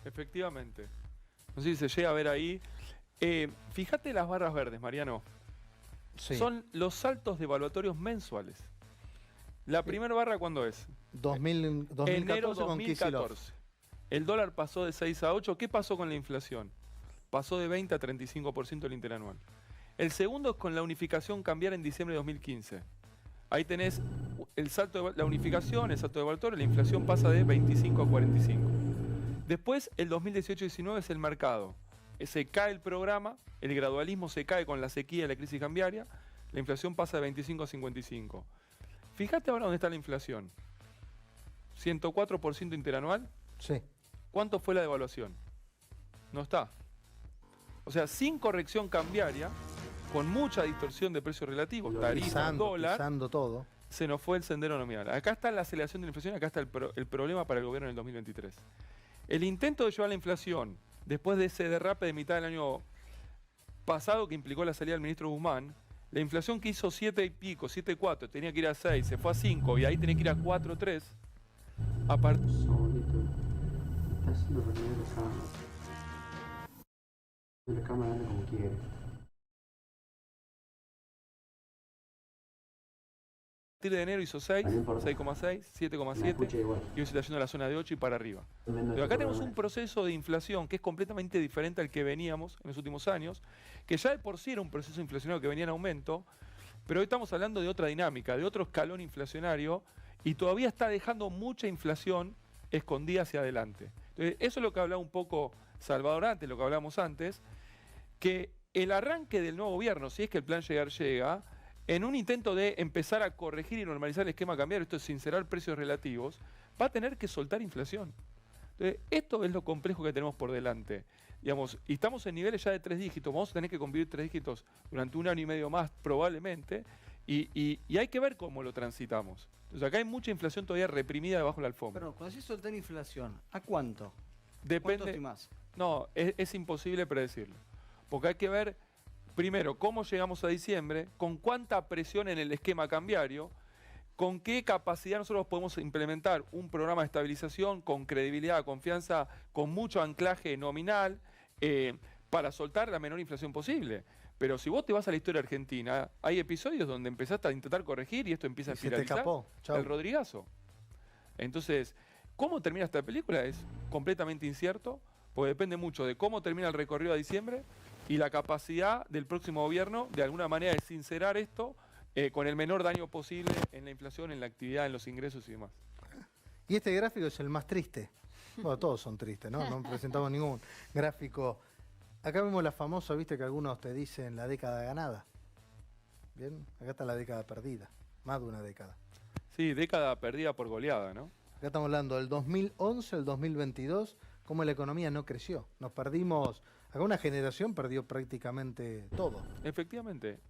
F: Efectivamente. No sé si se llega a ver ahí. Fíjate las barras verdes, Mariano.
B: Sí.
F: Son los saltos devaluatorios mensuales. La primera barra, ¿cuándo es?
B: 2014
F: Enero
B: con Kicillof.
F: 2014. El dólar pasó de 6 a 8. ¿Qué pasó con la inflación? Pasó de 20 a 35% el interanual. El segundo es con la unificación cambiar en diciembre de 2015. Ahí tenés el salto de la unificación, el salto devaluatorio, la inflación pasa de 25 a 45. Después, el 2018-19 es el mercado. Se cae el programa, el gradualismo se cae con la sequía y la crisis cambiaria, la inflación pasa de 25 a 55. Fíjate ahora dónde está la inflación. 104% interanual.
B: Sí.
F: ¿Cuánto fue la devaluación? No está. O sea, sin corrección cambiaria, con mucha distorsión de precios relativos, tarifa, dólar,
B: pisando todo.
F: se nos fue el sendero nominal. Acá está la aceleración de la inflación, acá está el problema para el gobierno en el 2023. El intento de llevar la inflación, después de ese derrape de mitad del año pasado que implicó la salida del ministro Guzmán, la inflación que hizo 7 y pico, 7,4, tenía que ir a 6, se fue a 5 y ahí tenía que ir a 4,3. A partir...
C: Está haciendo reunir la cámara. La cámara anda como quiere.
F: de enero hizo 6,
C: No importa.
F: 6,6,
C: Me
F: 7,7
C: escucha igual.
F: y hoy se está yendo a la zona de 8 y para arriba.
C: Tremendo
F: Pero acá
C: este
F: tenemos un
C: programa.
F: proceso de inflación que es completamente diferente al que veníamos en los últimos años, que ya de por sí era un proceso inflacionario que venía en aumento, pero hoy estamos hablando de otra dinámica, de otro escalón inflacionario y todavía está dejando mucha inflación escondida hacia adelante. Entonces, eso es lo que hablaba un poco Salvador antes, lo que hablábamos antes, que el arranque del nuevo gobierno, si es que el plan llega, en un intento de empezar a corregir y normalizar el esquema cambiario, esto es sincerar precios relativos, va a tener que soltar inflación. Entonces, esto es lo complejo que tenemos por delante. Digamos, y estamos en niveles ya de 3 dígitos, vamos a tener que convivir 3 dígitos durante 1 año y medio más probablemente, y hay que ver cómo lo transitamos. Entonces acá hay mucha inflación todavía reprimida debajo de la alfombra.
D: Pero cuando se soltar inflación, ¿a cuánto? ¿Cuánto
F: Depende.
D: estimás?
F: No, es imposible predecirlo. Porque hay que ver, primero, cómo llegamos a diciembre, con cuánta presión en el esquema cambiario, con qué capacidad nosotros podemos implementar un programa de estabilización con credibilidad, confianza, con mucho anclaje nominal, para soltar la menor inflación posible. Pero si vos te vas a la historia argentina, hay episodios donde empezaste a intentar corregir y esto empieza a
B: Se te
F: espiralizar.
B: escapó. Chau.
F: El Rodrigazo. Entonces, ¿cómo termina esta película? Es completamente incierto, porque depende mucho de cómo termina el recorrido a diciembre y la capacidad del próximo gobierno de alguna manera de sincerar esto con el menor daño posible en la inflación, en la actividad, en los ingresos y demás.
B: Y este gráfico es el más triste. Bueno, todos son tristes, ¿no? No presentamos ningún gráfico. Acá vemos la famosa, viste que algunos te dicen la década ganada. Bien, acá está la década perdida. Más de una década.
F: Sí, década perdida por goleada, ¿no?
B: Acá estamos hablando del 2011 al 2022, cómo la economía no creció. Nos perdimos, acá una generación perdió prácticamente todo.
F: Efectivamente.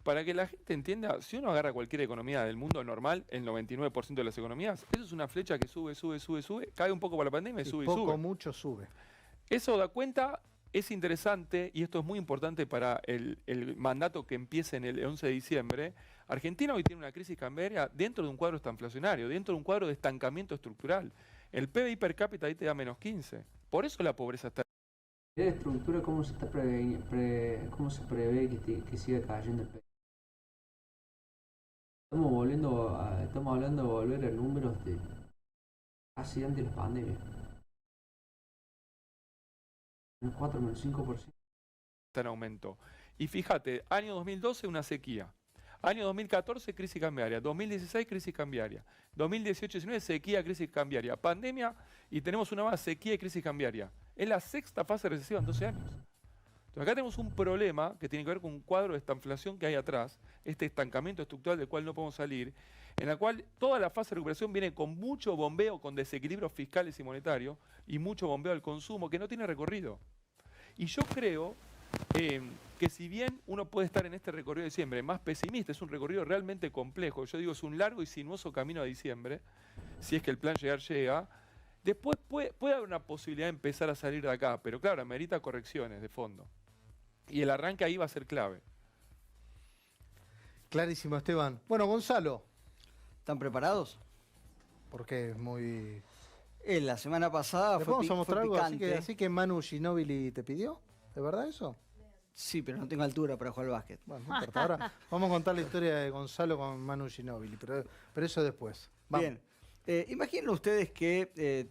F: Para que la gente entienda, si uno agarra cualquier economía del mundo normal, el 99% de las economías, eso es una flecha que sube, cae un poco por la pandemia y sube y
B: poco,
F: sube.
B: mucho sube.
F: Eso da cuenta, es interesante y esto es muy importante para el mandato que empieza en el 11 de diciembre. Argentina hoy tiene una crisis cambiaria dentro de un cuadro estanflacionario, dentro de un cuadro de estancamiento estructural. El PBI per cápita ahí te da menos 15. Por eso la pobreza está...
C: La estructura, ¿cómo se prevé que siga cayendo el PIB? Estamos hablando de volver a números de casi antes de la pandemia. Menos 4, menos 5%.
F: está en aumento. Y fíjate, año 2012 una sequía. Año 2014, crisis cambiaria. 2016, crisis cambiaria. 2018-19, sequía, crisis cambiaria. Pandemia y tenemos una más, sequía y crisis cambiaria. Es la sexta fase recesiva en 12 años. Entonces acá tenemos un problema que tiene que ver con un cuadro de estanflación que hay atrás, este estancamiento estructural del cual no podemos salir, en la cual toda la fase de recuperación viene con mucho bombeo, con desequilibrios fiscales y monetarios, y mucho bombeo al consumo que no tiene recorrido. Y yo creo que si bien uno puede estar en este recorrido de diciembre más pesimista, es un recorrido realmente complejo, yo digo es un largo y sinuoso camino a diciembre, si es que el plan llega, después puede haber una posibilidad de empezar a salir de acá, pero claro, amerita correcciones de fondo. Y el arranque ahí va a ser clave.
B: Clarísimo, Esteban. Bueno, Gonzalo.
D: ¿Están preparados?
B: Porque es muy...
D: La semana pasada
B: ¿Le
D: fue,
B: vamos a mostrar algo
D: picante.
B: así que Manu Ginóbili te pidió? ¿De verdad eso?
D: Sí, pero no tengo altura para jugar al básquet.
B: Bueno, no importa. Ahora vamos a contar la historia de Gonzalo con Manu Ginóbili, pero eso después. Vamos.
D: Bien. Imaginen ustedes que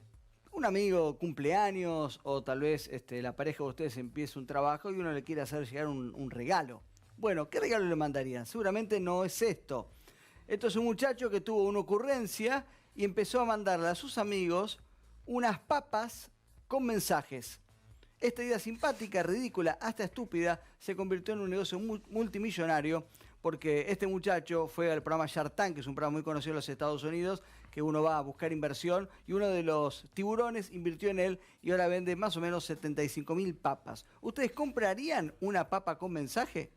D: un amigo cumpleaños o tal vez la pareja de ustedes empieza un trabajo y uno le quiere hacer llegar un regalo. Bueno, ¿qué regalo le mandarían? Seguramente no es esto. Esto es un muchacho que tuvo una ocurrencia y empezó a mandarle a sus amigos unas papas con mensajes. Esta idea simpática, ridícula, hasta estúpida, se convirtió en un negocio multimillonario porque este muchacho fue al programa Shark Tank, que es un programa muy conocido en los Estados Unidos, que uno va a buscar inversión y uno de los tiburones invirtió en él y ahora vende más o menos 75.000 papas. ¿Ustedes comprarían una papa con mensaje?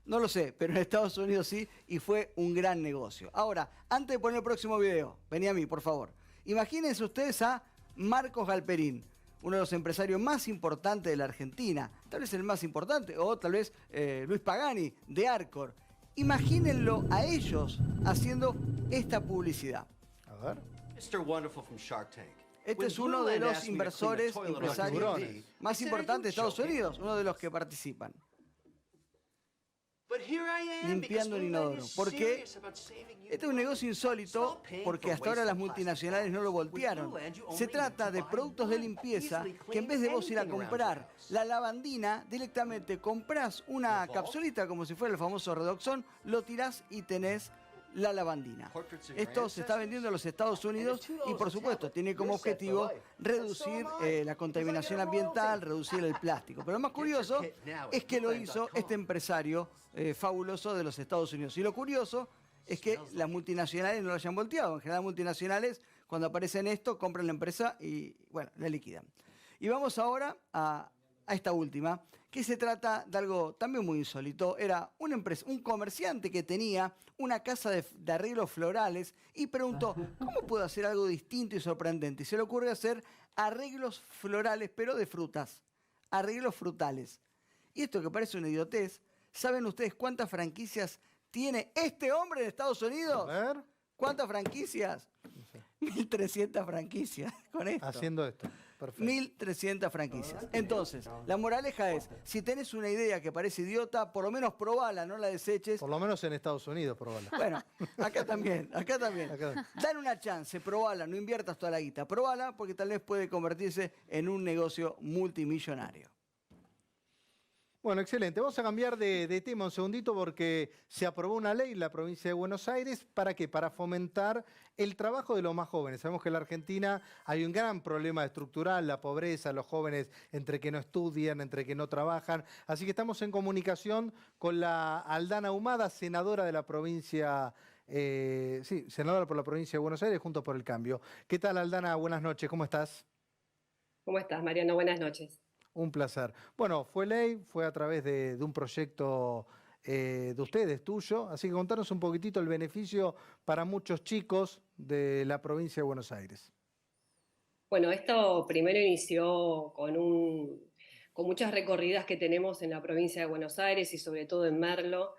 D: No lo sé, pero en Estados Unidos sí, y fue un gran negocio. Ahora, antes de poner el próximo video, vení a mí, por favor. Imagínense ustedes a Marcos Galperín, uno de los empresarios más importantes de la Argentina, tal vez el más importante, o tal vez Luis Pagani, de Arcor. Imagínenlo a ellos haciendo esta publicidad.
B: A ver.
H: Mr. Wonderful from Shark Tank.
D: Este es uno de los inversores, empresarios más importantes de Estados Unidos, uno de los que participan. Limpiando el inodoro. Porque este es un negocio insólito porque hasta ahora las multinacionales no lo voltearon. Se trata de productos de limpieza que en vez de vos ir a comprar la lavandina, directamente comprás una capsulita como si fuera el famoso Redoxon, lo tirás y tenés la lavandina. Esto se está vendiendo en los Estados Unidos y por supuesto tiene como objetivo reducir la contaminación ambiental, reducir el plástico. Pero lo más curioso es que lo hizo este empresario fabuloso de los Estados Unidos. Y lo curioso es que las multinacionales no lo hayan volteado. En general, multinacionales, cuando aparecen esto, compran la empresa y, bueno, la liquidan. Y vamos ahora a esta última, que se trata de algo también muy insólito. Era un comerciante que tenía una casa de arreglos florales y preguntó, ¿cómo puedo hacer algo distinto y sorprendente? Y se le ocurre hacer arreglos florales, pero de frutas. Arreglos frutales. Y esto que parece una idiotez, ¿saben ustedes cuántas franquicias tiene este hombre en Estados Unidos?
B: A ver.
D: ¿Cuántas franquicias? 1.300 franquicias con esto.
B: Haciendo esto. Perfecto.
D: 1.300 franquicias. Entonces, la moraleja es, si tenés una idea que parece idiota, por lo menos probala, no la deseches.
B: Por lo menos en Estados Unidos, probala.
D: Bueno, acá también. Dan una chance, probala, no inviertas toda la guita. Probala porque tal vez puede convertirse en un negocio multimillonario.
B: Bueno, excelente. Vamos a cambiar de tema un segundito porque se aprobó una ley en la provincia de Buenos Aires. ¿Para qué? Para fomentar el trabajo de los más jóvenes. Sabemos que en la Argentina hay un gran problema estructural, la pobreza, los jóvenes entre que no estudian, entre que no trabajan. Así que estamos en comunicación con la Aldana Humada, senadora de la provincia, senadora por la provincia de Buenos Aires, Juntos por el Cambio. ¿Qué tal, Aldana? Buenas noches, ¿cómo estás?
I: ¿Cómo estás, Mariano? Buenas noches.
B: Un placer. Bueno, fue ley, fue a través de un proyecto de ustedes, tuyo, así que contanos un poquitito el beneficio para muchos chicos de la provincia de Buenos Aires.
I: Bueno, esto primero inició con muchas recorridas que tenemos en la provincia de Buenos Aires y sobre todo en Merlo,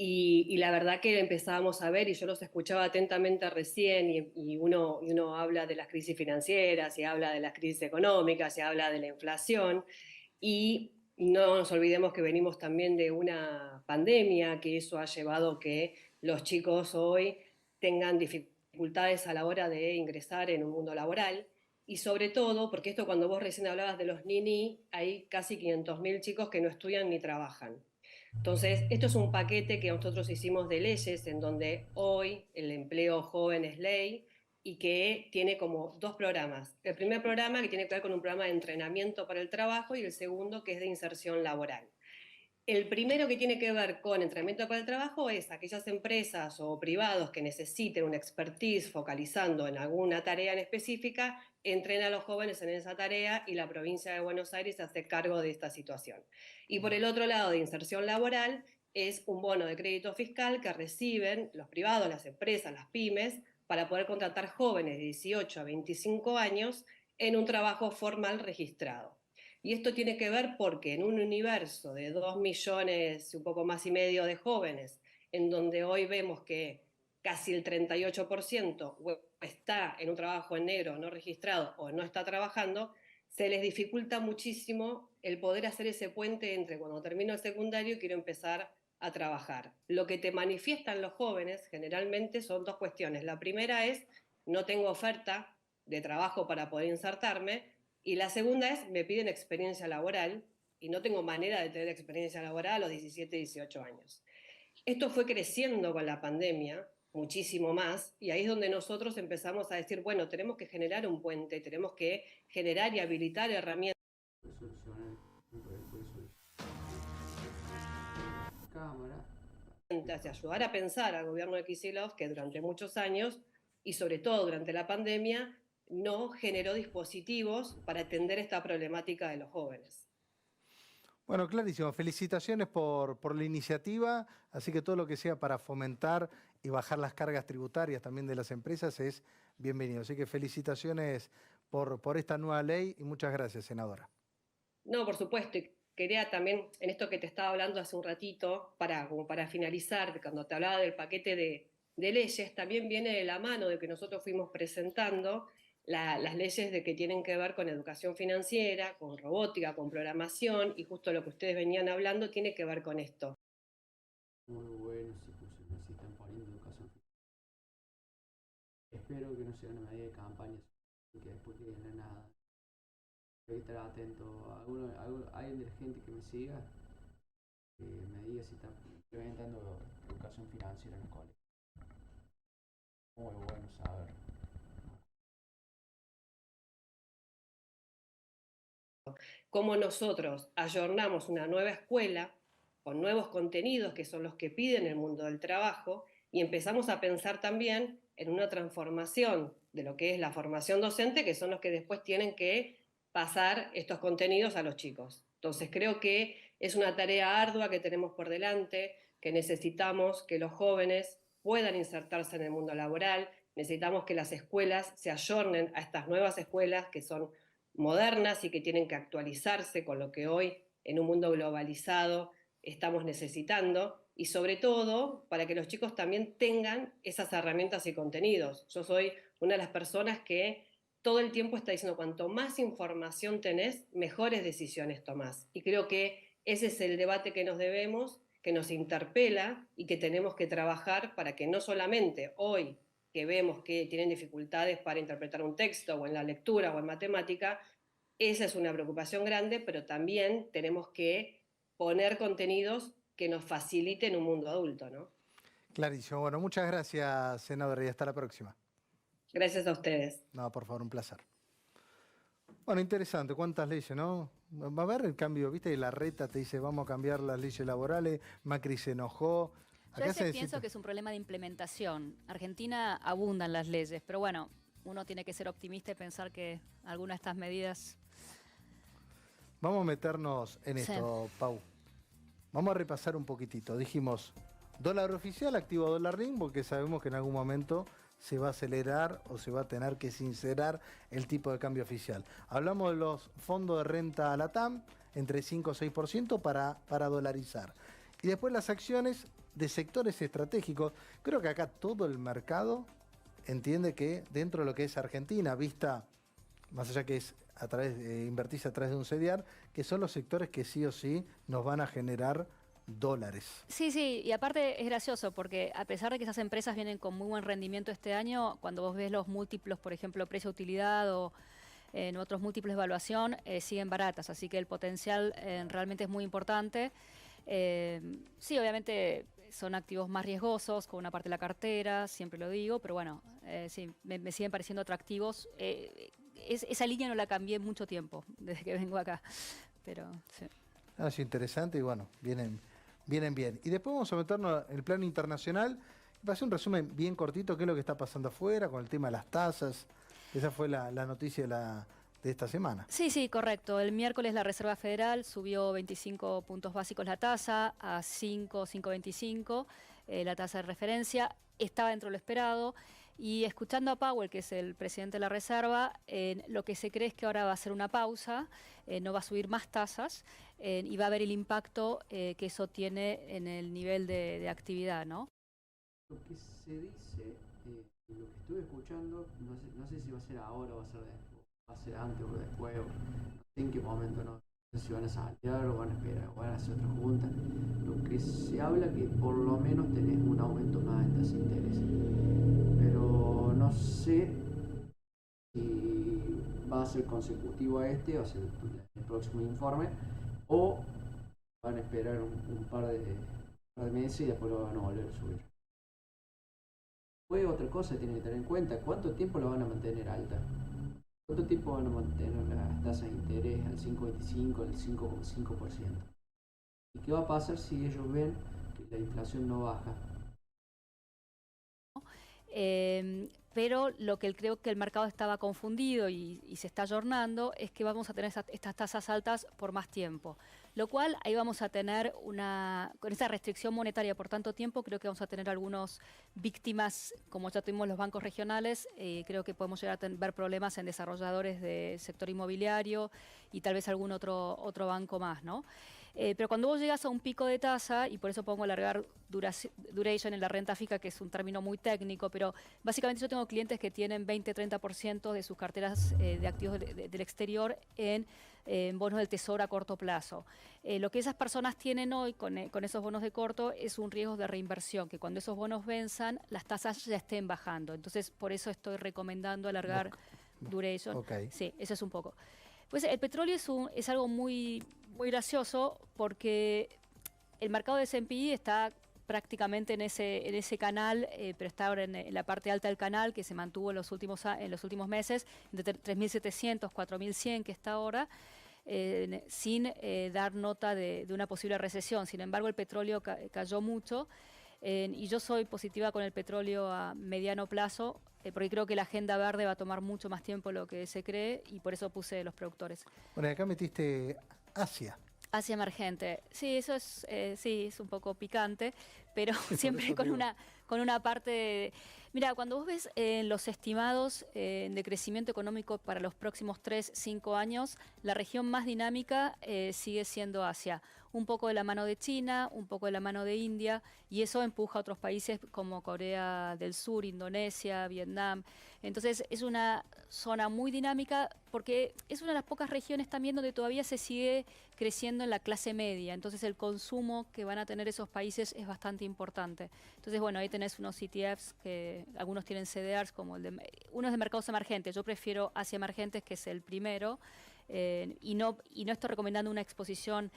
I: y la verdad que empezábamos a ver, y yo los escuchaba atentamente recién, y uno habla de las crisis financieras, y habla de las crisis económicas, y habla de la inflación, y no nos olvidemos que venimos también de una pandemia, que eso ha llevado que los chicos hoy tengan dificultades a la hora de ingresar en un mundo laboral, y sobre todo, porque esto cuando vos recién hablabas de los nini, hay casi 500.000 chicos que no estudian ni trabajan. Entonces, esto es un paquete que nosotros hicimos de leyes en donde hoy el empleo joven es ley y que tiene como dos programas. El primer programa que tiene que ver con un programa de entrenamiento para el trabajo y el segundo que es de inserción laboral. El primero que tiene que ver con entrenamiento para el trabajo es aquellas empresas o privados que necesiten una expertise focalizando en alguna tarea en específica, entrena a los jóvenes en esa tarea y la provincia de Buenos Aires se hace cargo de esta situación. Y por el otro lado, de inserción laboral, es un bono de crédito fiscal que reciben los privados, las empresas, las pymes, para poder contratar jóvenes de 18 a 25 años en un trabajo formal registrado. Y esto tiene que ver porque en un universo de 2 millones, un poco más y medio de jóvenes, en donde hoy vemos que casi el 38% está en un trabajo en negro no registrado o no está trabajando, se les dificulta muchísimo el poder hacer ese puente entre cuando termino el secundario y quiero empezar a trabajar. Lo que te manifiestan los jóvenes generalmente son dos cuestiones. La primera es, no tengo oferta de trabajo para poder insertarme, y la segunda es, me piden experiencia laboral y no tengo manera de tener experiencia laboral a los 17, 18 años. Esto fue creciendo con la pandemia, muchísimo más, y ahí es donde nosotros empezamos a decir, bueno, tenemos que generar un puente, tenemos que generar y habilitar herramientas. Y ayudar a pensar al gobierno de Kicillof, que durante muchos años, y sobre todo durante la pandemia, no generó dispositivos para atender esta problemática de los jóvenes.
B: Bueno, clarísimo. Felicitaciones por la iniciativa, así que todo lo que sea para fomentar y bajar las cargas tributarias también de las empresas es bienvenido. Así que felicitaciones por esta nueva ley y muchas gracias, senadora.
I: No, por supuesto. Y quería también, en esto que te estaba hablando hace un ratito, como para finalizar, cuando te hablaba del paquete de leyes, también viene de la mano de que nosotros fuimos presentando las leyes de que tienen que ver con educación financiera, con robótica, con programación, y justo lo que ustedes venían hablando tiene que ver con esto.
C: Muy bueno, si están poniendo educación financiera. Espero que no sea una medida de campaña y que después quede en la nada. Hay que estar atento. ¿Alguien de la gente que me siga? Que me diga si está implementando educación financiera en el colegio. Muy bueno saber.
I: Cómo nosotros ayornamos una nueva escuela con nuevos contenidos que son los que piden el mundo del trabajo y empezamos a pensar también en una transformación de lo que es la formación docente, que son los que después tienen que pasar estos contenidos a los chicos. Entonces creo que es una tarea ardua que tenemos por delante, que necesitamos que los jóvenes puedan insertarse en el mundo laboral, necesitamos que las escuelas se ayornen a estas nuevas escuelas que son modernas y que tienen que actualizarse con lo que hoy en un mundo globalizado estamos necesitando, y sobre todo para que los chicos también tengan esas herramientas y contenidos. Yo soy una de las personas que todo el tiempo está diciendo cuanto más información tenés, mejores decisiones tomás. Y creo que ese es el debate que nos debemos, que nos interpela y que tenemos que trabajar para que no solamente hoy que vemos que tienen dificultades para interpretar un texto o en la lectura o en matemática, esa es una preocupación grande, pero también tenemos que poner contenidos que nos faciliten un mundo adulto, ¿no?
B: Clarísimo. Bueno, muchas gracias, senadora, y hasta la próxima.
I: Gracias a ustedes.
B: No, por favor, un placer. Bueno, interesante, cuántas leyes, ¿no? Va a haber el cambio, ¿viste? Y la reta te dice, vamos a cambiar las leyes laborales, Macri se enojó.
E: Yo a veces pienso que es un problema de implementación. Argentina abundan las leyes, pero bueno, uno tiene que ser optimista y pensar que algunas de estas medidas...
B: Vamos a meternos en esto, Pau. Vamos a repasar un poquitito. Dijimos, dólar oficial, activo dólar ring, porque sabemos que en algún momento se va a acelerar o se va a tener que sincerar el tipo de cambio oficial. Hablamos de los fondos de renta LATAM, entre 5 o 6% para dolarizar. Y después las acciones de sectores estratégicos. Creo que acá todo el mercado entiende que dentro de lo que es Argentina, vista, más allá que es a través de invertirse a través de un CDR, que son los sectores que sí o sí nos van a generar dólares.
E: Sí, sí, y aparte es gracioso porque a pesar de que esas empresas vienen con muy buen rendimiento este año, cuando vos ves los múltiplos, por ejemplo, precio-utilidad o en otros múltiplos de evaluación, siguen baratas, así que el potencial realmente es muy importante. Sí, obviamente son activos más riesgosos, con una parte de la cartera, siempre lo digo, pero bueno, sí, me siguen pareciendo atractivos. Esa línea no la cambié en mucho tiempo, desde que vengo acá, pero sí.
B: Es interesante y bueno, vienen bien. Y después vamos a meternos en el plano internacional. Va a ser un resumen bien cortito, qué es lo que está pasando afuera con el tema de las tasas. Esa fue la noticia de esta semana.
E: Sí, correcto. El miércoles la Reserva Federal subió 25 puntos básicos la tasa a 5,25, la tasa de referencia. Estaba dentro de lo esperado. Y escuchando a Powell, que es el presidente de la Reserva, lo que se cree es que ahora va a ser una pausa, no va a subir más tasas y va a ver el impacto que eso tiene en el nivel de actividad, ¿no?
C: Lo que se dice, lo que estuve escuchando, no sé si va a ser ahora o va a ser antes o después, o no sé en qué momento, no sé si van a saltear o van a esperar o van a hacer otra junta. Lo que se habla que por lo menos tenés un aumento más en tasas de interés. Pero no sé si va a ser consecutivo a este, o sea, el próximo informe, o van a esperar un par de meses y después lo van a volver a subir. Después otra cosa tienen que tener en cuenta, ¿cuánto tiempo lo van a mantener alta? ¿Cuánto tiempo van a mantener las tasas de interés al 5,25, al 5,5%? ¿Y qué va a pasar si ellos ven que la inflación no baja?
E: Pero lo que creo que el mercado estaba confundido y se está ayornando es que vamos a tener estas tasas altas por más tiempo. Lo cual ahí vamos a tener con esa restricción monetaria por tanto tiempo, creo que vamos a tener algunas víctimas, como ya tuvimos los bancos regionales, creo que podemos llegar a ver problemas en desarrolladores del sector inmobiliario y tal vez algún otro banco más, ¿no? Pero cuando vos llegas a un pico de tasa, y por eso pongo alargar duration en la renta fija, que es un término muy técnico, pero básicamente yo tengo clientes que tienen 20-30% de sus carteras de activos del exterior en bonos del tesoro a corto plazo. Lo que esas personas tienen hoy con esos bonos de corto es un riesgo de reinversión, que cuando esos bonos venzan, las tasas ya estén bajando. Entonces, por eso estoy recomendando alargar duration.
B: Okay.
E: Sí, eso es un poco. Pues el petróleo es algo muy gracioso porque el mercado de S&P está prácticamente en ese canal, pero está ahora en la parte alta del canal, que se mantuvo en los últimos meses, de 3.700, 4.100 que está ahora, sin dar nota de una posible recesión. Sin embargo, el petróleo cayó mucho y yo soy positiva con el petróleo a mediano plazo, porque creo que la agenda verde va a tomar mucho más tiempo de lo que se cree y por eso puse los productores.
B: Bueno, y acá metiste Asia.
E: Asia emergente. Sí, eso es un poco picante, pero siempre con una parte. Mira, cuando vos ves los estimados de crecimiento económico para los próximos 3-5 años, la región más dinámica sigue siendo Asia. Un poco de la mano de China, un poco de la mano de India, y eso empuja a otros países como Corea del Sur, Indonesia, Vietnam. Entonces es una zona muy dinámica porque es una de las pocas regiones también donde todavía se sigue creciendo en la clase media. Entonces el consumo que van a tener esos países es bastante importante. Entonces, bueno, ahí tenés unos ETFs que algunos tienen CDRs, como uno es de mercados emergentes. Yo prefiero Asia Emergentes, que es el primero, y no estoy recomendando una exposición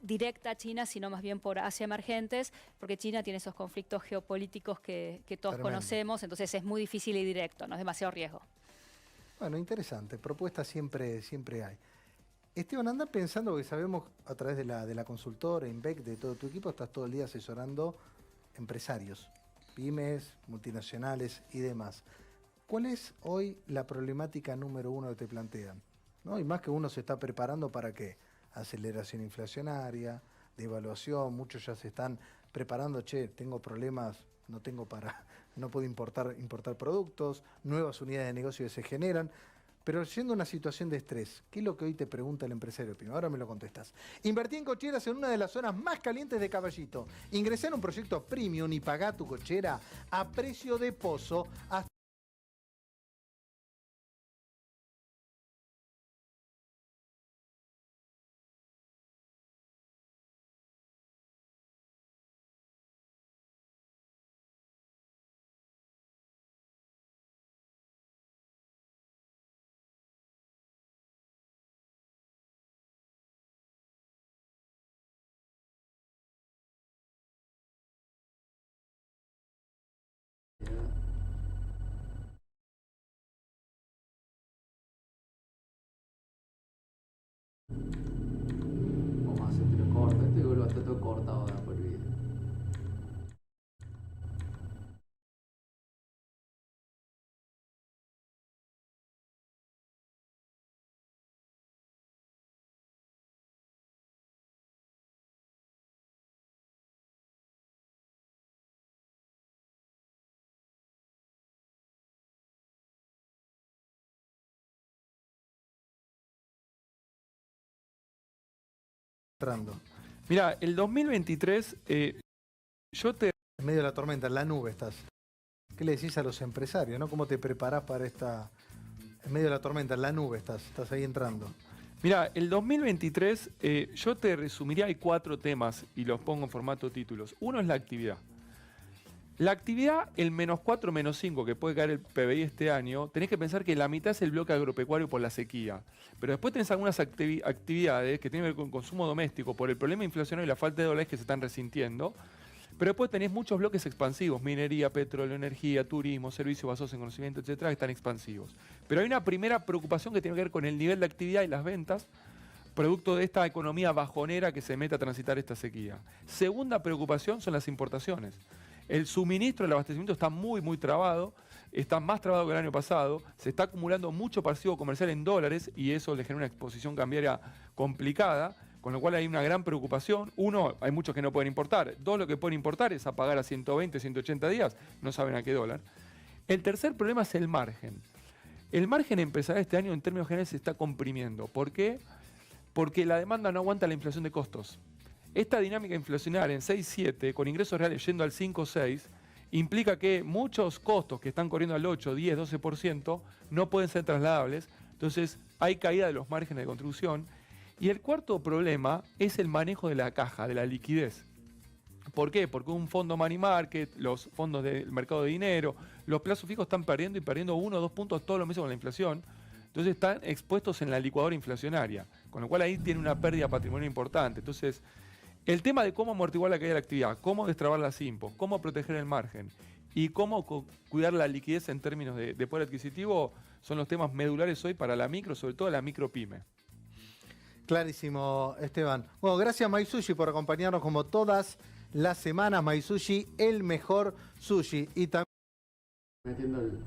E: directa a China, sino más bien por Asia Emergentes, porque China tiene esos conflictos geopolíticos que todos conocemos, entonces es muy difícil y directo, no es demasiado riesgo.
B: Bueno, interesante, propuestas siempre hay. Esteban, anda pensando, porque sabemos a través de la consultora, INVEC, de todo tu equipo, estás todo el día asesorando empresarios, pymes, multinacionales y demás. ¿Cuál es hoy la problemática número uno que te plantean? ¿No? Y más que uno se está preparando para qué, aceleración inflacionaria, devaluación, muchos ya se están preparando, tengo problemas, no puedo importar productos, nuevas unidades de negocio que se generan, pero siendo una situación de estrés, ¿qué es lo que hoy te pregunta el empresario pyme? Ahora me lo contestas. Invertí en cocheras en una de las zonas más calientes de Caballito. Ingresá en un proyecto premium y pagá tu cochera a precio de pozo hasta
C: Vamos a hacértelo corto. Este gol va a estar todo cortado ahora por el video.
B: Entrando.
F: Mira, el 2023, yo te...
B: En medio de la tormenta, en la nube estás. ¿Qué le decís a los empresarios, no? ¿Cómo te preparás para esta... En medio de la tormenta, en la nube estás ahí entrando.
F: Mira, el 2023 yo te resumiría, hay 4 temas y los pongo en formato títulos. Uno es la actividad. La actividad, el -4, -5 que puede caer el PBI este año, tenés que pensar que la mitad es el bloque agropecuario por la sequía. Pero después tenés algunas actividades que tienen que ver con consumo doméstico por el problema inflacionario y la falta de dólares que se están resintiendo. Pero después tenés muchos bloques expansivos, minería, petróleo, energía, turismo, servicios basados en conocimiento, etcétera, que están expansivos. Pero hay una primera preocupación que tiene que ver con el nivel de actividad y las ventas, producto de esta economía bajonera que se mete a transitar esta sequía. Segunda preocupación son las importaciones. El suministro, el abastecimiento está muy trabado, está más trabado que el año pasado, se está acumulando mucho pasivo comercial en dólares y eso le genera una exposición cambiaria complicada, con lo cual hay una gran preocupación. Uno, hay muchos que no pueden importar. Dos, lo que pueden importar es a pagar a 120, 180 días, no saben a qué dólar. El tercer problema es el margen. El margen empresarial este año en términos generales se está comprimiendo. ¿Por qué? Porque la demanda no aguanta la inflación de costos. Esta dinámica inflacionaria en 6-7, con ingresos reales yendo al 5-6, implica que muchos costos que están corriendo al 8, 10, 12% no pueden ser trasladables. Entonces hay caída de los márgenes de contribución. Y el cuarto problema es el manejo de la caja, de la liquidez. ¿Por qué? Porque un fondo money market, los fondos del mercado de dinero, los plazos fijos están perdiendo y perdiendo 1 o 2 puntos todos los meses con la inflación. Entonces están expuestos en la licuadora inflacionaria, con lo cual ahí tiene una pérdida patrimonial importante. Entonces, el tema de cómo amortiguar la caída de la actividad, cómo destrabar las impos, cómo proteger el margen y cómo cuidar la liquidez en términos de poder adquisitivo son los temas medulares hoy para la micro, sobre todo la micro pyme.
B: Clarísimo, Esteban. Bueno, gracias Maisushi por acompañarnos como todas las semanas. Maisushi, el mejor sushi. Y también
C: Metiendo el